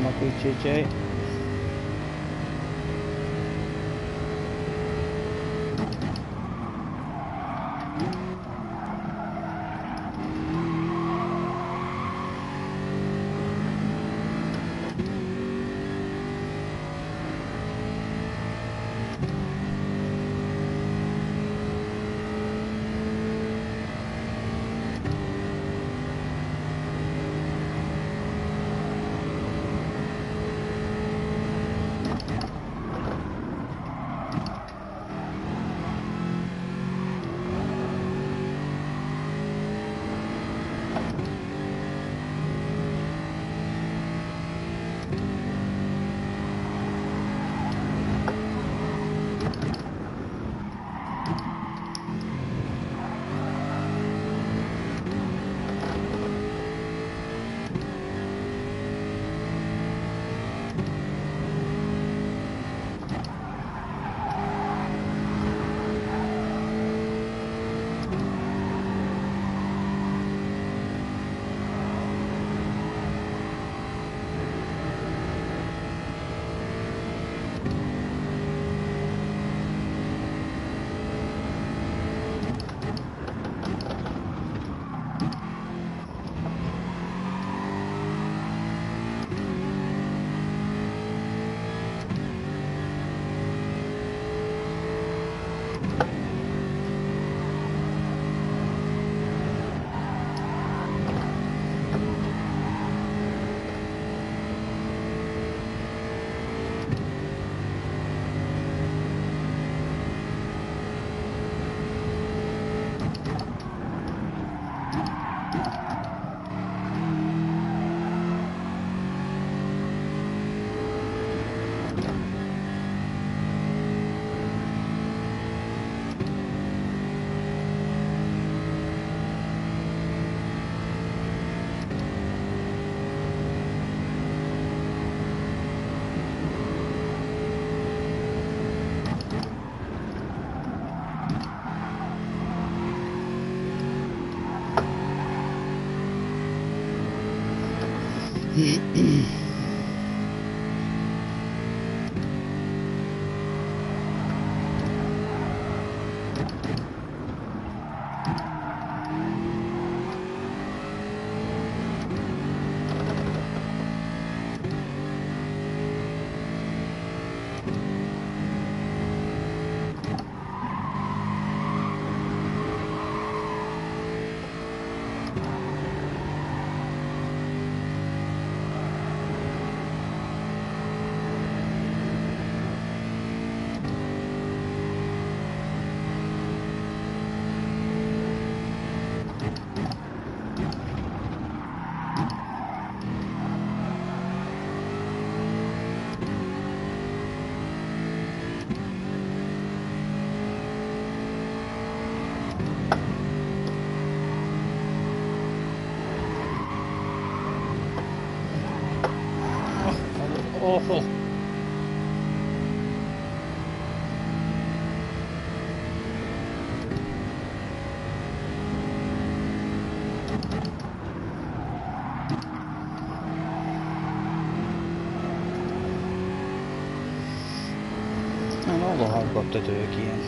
Lucky JJ. Awful. And all the hard work to do again.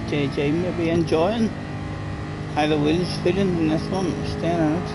JJ maybe enjoying how the wheels feeling in this one, staying in it.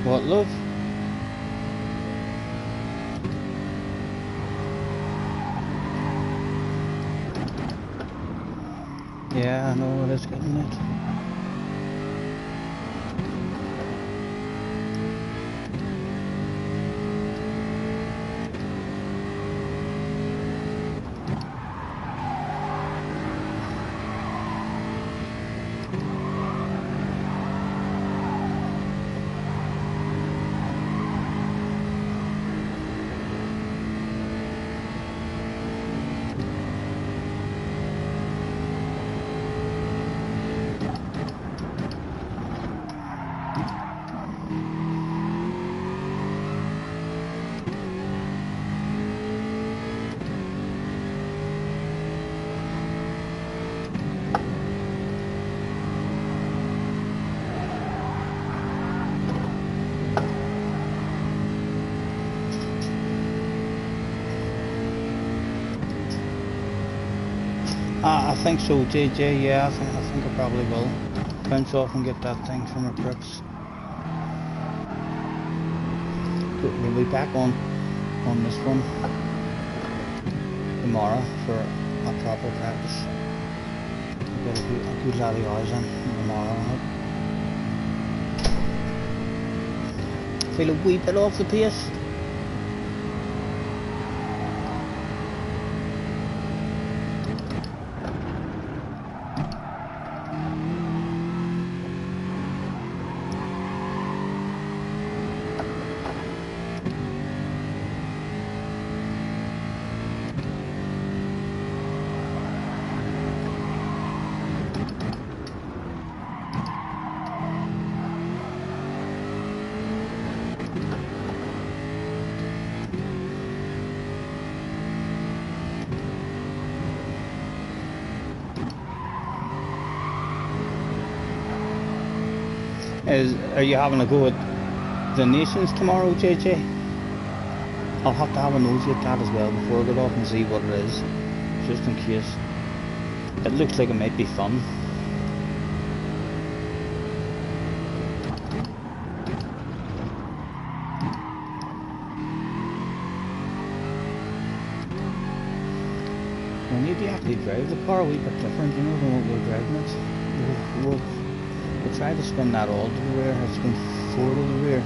What, love? Yeah, I know it is getting it. I think so, JJ. Yeah, I think I probably will bounce off and get that thing from her grips. We'll be back on this one tomorrow for a proper practice. We'll get a good lot of hours in tomorrow on it. Feel a wee bit off the pace. Are you having a go at the Nations tomorrow, JJ? I'll have to have a nosy at that as well before I get off and see what it is, just in case. It looks like it might be fun. We need to actually drive the car a wee bit different, you know, than what we're driving it. We'll try to spin that all to the rear. It's been 4 to the rear,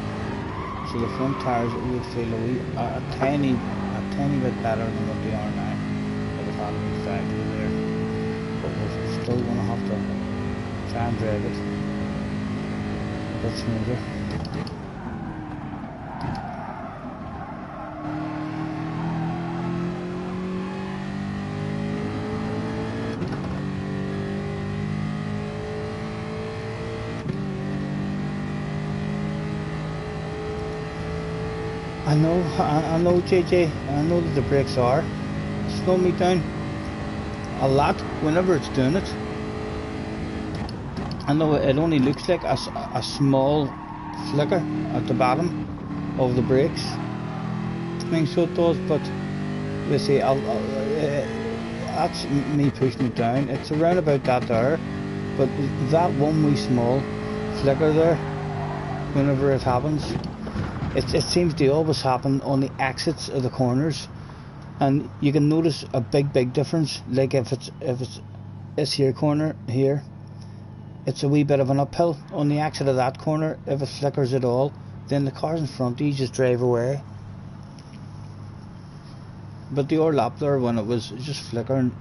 so the front tires would feel a tiny bit better than what they are now. But if I had 5 to the rear, but we're still going to have to try and drive it a bit smoother. I know, JJ. I know that the brakes are slowing me down a lot whenever it's doing it. I know it only looks like a small flicker at the bottom of the brakes. I think so it does, but let's see. That's me pushing it down. It's around about that there, but that one wee small flicker there, whenever it happens. It seems to always happen on the exits of the corners, and you can notice a big difference. Like if it's this here corner here, it's a wee bit of an uphill on the exit of that corner. If it flickers at all, then the cars in front, you just drive away. But the other lap there, when it was just flickering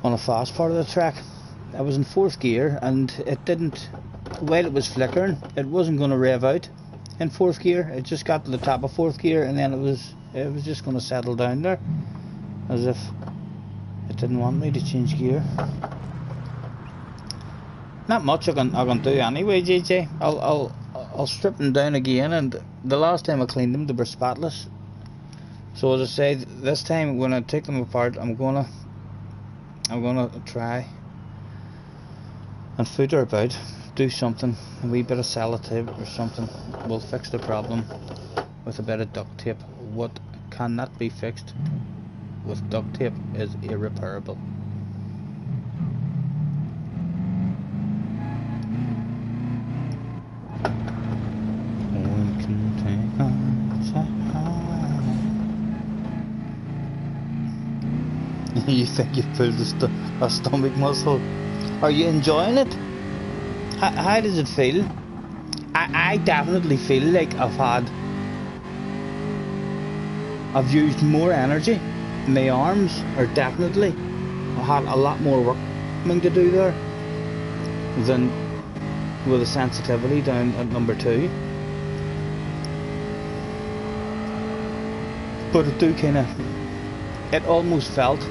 on a fast part of the track, I was in 4th gear, and it didn't. While it was flickering, it wasn't going to rev out in 4th gear. It just got to the top of 4th gear, and then it was just going to settle down there, as if it didn't want me to change gear. Not much I can do anyway, JJ. I'll strip them down again, and the last time I cleaned them, they were spotless. So as I say, this time when I take them apart, I'm gonna try and footer about. Do something, a wee bit of sellotape or something will fix the problem with a bit of duct tape. What cannot be fixed with duct tape is irreparable. You think you've pulled a stomach muscle? Are you enjoying it? How does it feel? I definitely feel like I've used more energy. My arms are definitely, I had a lot more work to do there than with the sensitivity down at number 2. But it do kind of, it almost felt,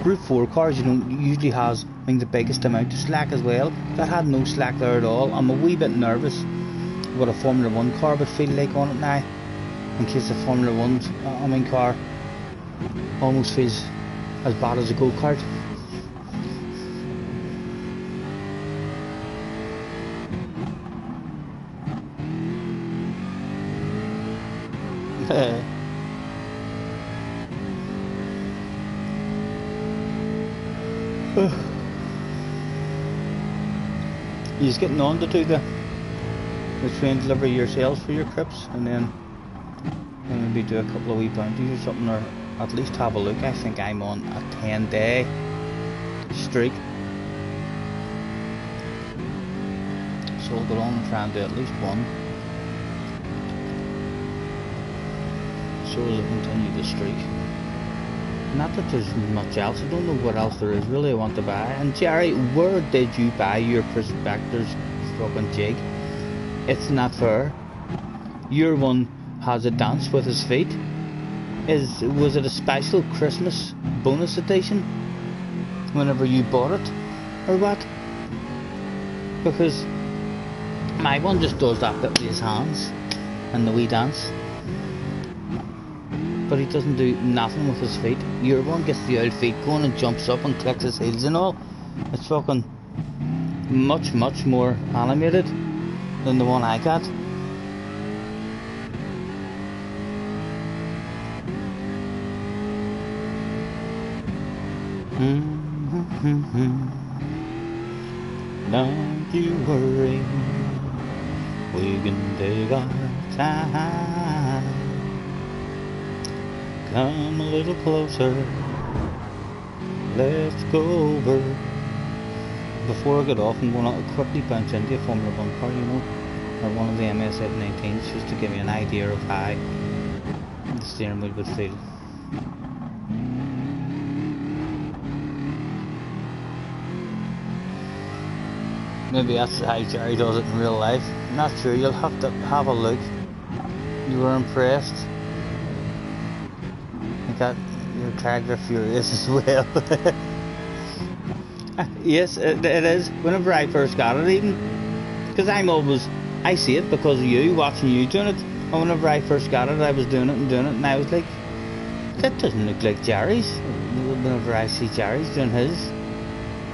Group 4 cars, you know, usually has the biggest amount of slack as well. That had no slack there at all. I'm a wee bit nervous what a Formula 1 car would feel like on it now, in case the Formula 1 car almost feels as bad as a go-kart. You're just getting on to do the train delivery yourselves for your trips, and then maybe do a couple of wee bounties or something, or at least have a look. I think I'm on a 10-day streak, so I'll go on and try and do at least one, so as I continue the streak. Not that there's much else, I don't know what else there is really I want to buy. And Jerry, where did you buy your Perspector's fucking jig? It's not fair. Your one has a dance with his feet. Was it a special Christmas bonus edition whenever you bought it, or what? Because my one just does that bit with his hands and the wee dance, but he doesn't do nothing with his feet. Your one gets the old feet going and jumps up and clicks his heels and all. It's fucking much more animated than the one I got. Don't you worry, we can take our time. Come a little closer, let's go over. Before I get off, I'm going to quickly bounce into a Formula 1 car, you know, or one of the MS-719s, just to give you an idea of how the steering wheel would feel. Maybe that's how Jerry does it in real life. Not sure, you'll have to have a look. You were impressed. You got your character furious as well. Yes, it is. Whenever I first got it, even, because I see it because of you, watching you doing it. And whenever I first got it, I was doing it, and I was like, that doesn't look like Jerry's. Whenever I see Jerry's doing his,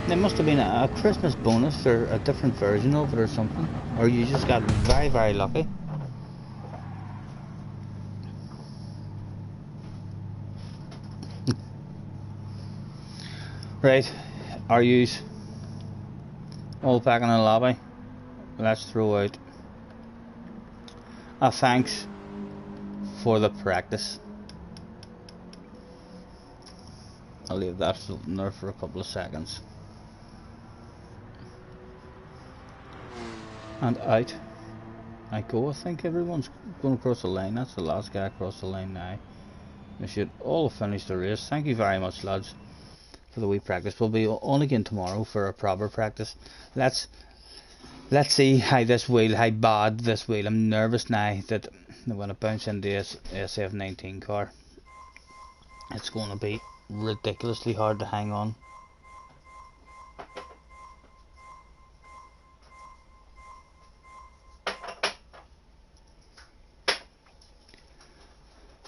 there must have been a Christmas bonus or a different version of it or something, or you just got very lucky. Right, are yous all back in the lobby? Let's throw out a thanks for the practice. I'll leave that floating there for a couple of seconds. And out I go. I think everyone's going across the line. That's the last guy across the line now. We should all finish the race. Thank you very much, lads, for the wee practice. We'll be on again tomorrow for a proper practice. Let's see how bad this wheel. I'm nervous now that when I bounce into this SF19 car, it's going to be ridiculously hard to hang on.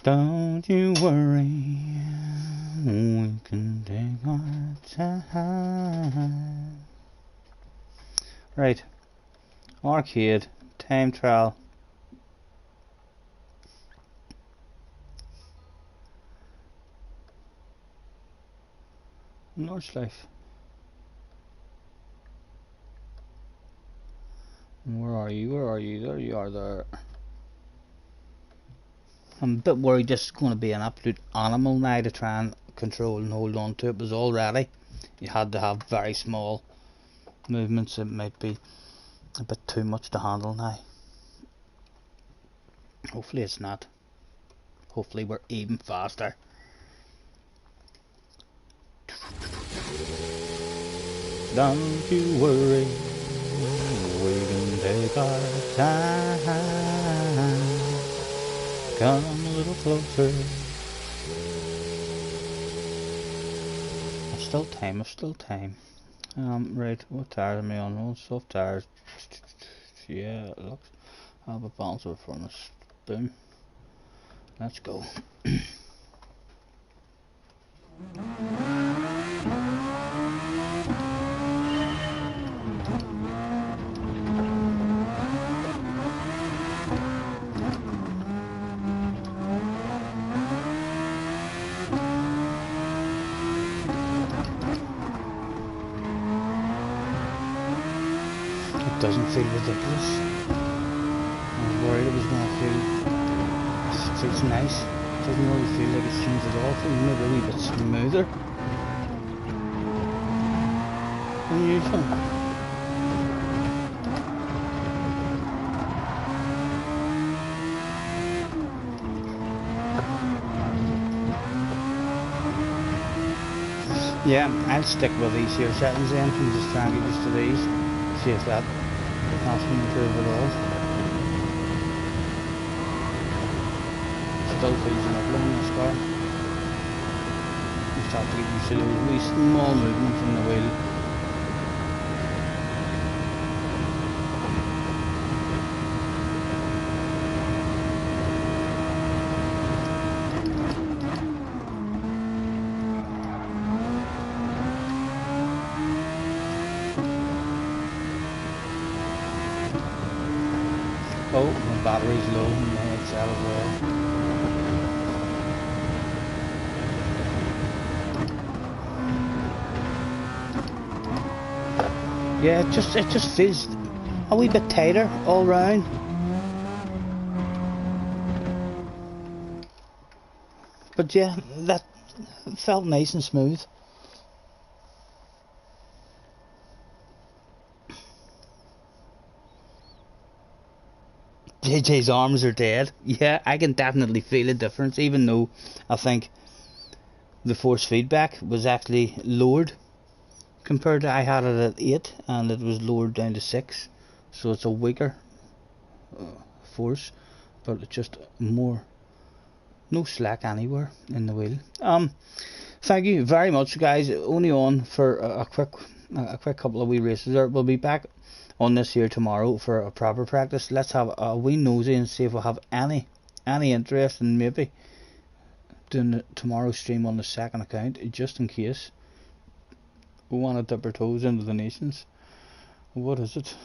Don't you worry, we can take our time. Right, arcade, time trial. Nordschleife. Where are you? Where are you? There you are there. I'm a bit worried this is going to be an absolute animal now to try and control and hold on to it was already. You had to have very small movements. It might be a bit too much to handle now. Hopefully it's not. Hopefully we're even faster. Don't you worry, we can take our time. Come a little closer. There's still time, there's still time. Right, what tires am I on? Oh, soft tires. Yeah, it looks. I'll have a balance of furnace. Boom. Let's go. It doesn't feel ridiculous. I was worried it was going to feel. It feels nice. It doesn't really feel like it's changed at all. It feels maybe a wee bit smoother. Unusual. Yeah, I'll stick with these here settings then and just try and get used to these. See if that helps me improve at all. Still feels lovely in this car. Just have to get used to those wee small movements in the wheel. Oh, my battery's low in the headset as well. Yeah, it just feels a wee bit tighter all round. But yeah, that felt nice and smooth. JJ's arms are dead. Yeah, I can definitely feel a difference, even though I think the force feedback was actually lowered compared to I had it at 8 and it was lowered down to 6, so it's a weaker force, but it's just more, no slack anywhere in the wheel. Thank you very much, guys. Only on for a quick couple of wee races there. We'll be back on this here tomorrow for a proper practice. Let's have a wee nosy and see if we'll have any interest in maybe doing the tomorrow stream on the second account, just in case we want to dip our toes into the nations. What is it?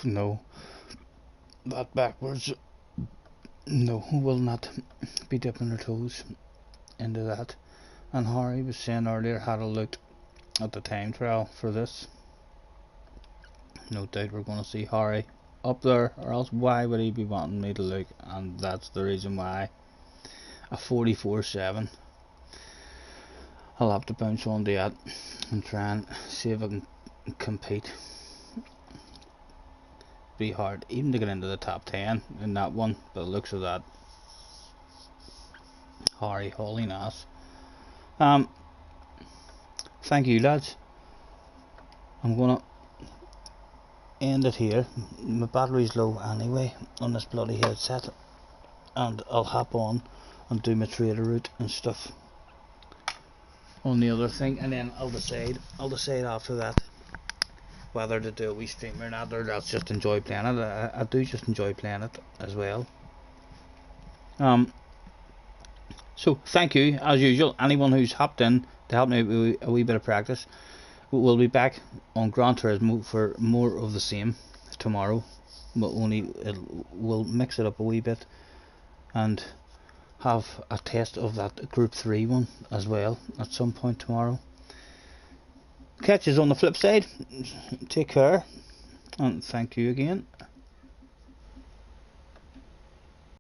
No, that backwards. No, we will not be dipping our toes into that. And Harry was saying earlier, had a look at the time trial for this. No doubt we're going to see Harry up there, or else why would he be wanting me to look? And that's the reason why. A 44.7. I'll have to bounce on that and try and see if I can compete. Be hard even to get into the top 10 in that one, but it looks of that. Harry, holy nass. Thank you, lads. I'm gonna end it here. My battery's low anyway on this bloody headset, and I'll hop on and do my trader route and stuff on the other thing, and then I'll decide after that whether to do a wee stream or not, or that's just enjoy playing it. I do just enjoy playing it as well. So thank you as usual, anyone who's hopped in to help me with a wee bit of practice. We'll be back on Gran Turismo for more of the same tomorrow, but we'll mix it up a wee bit and have a test of that Group 3 one as well at some point tomorrow. Catch us on the flip side. Take care and thank you again.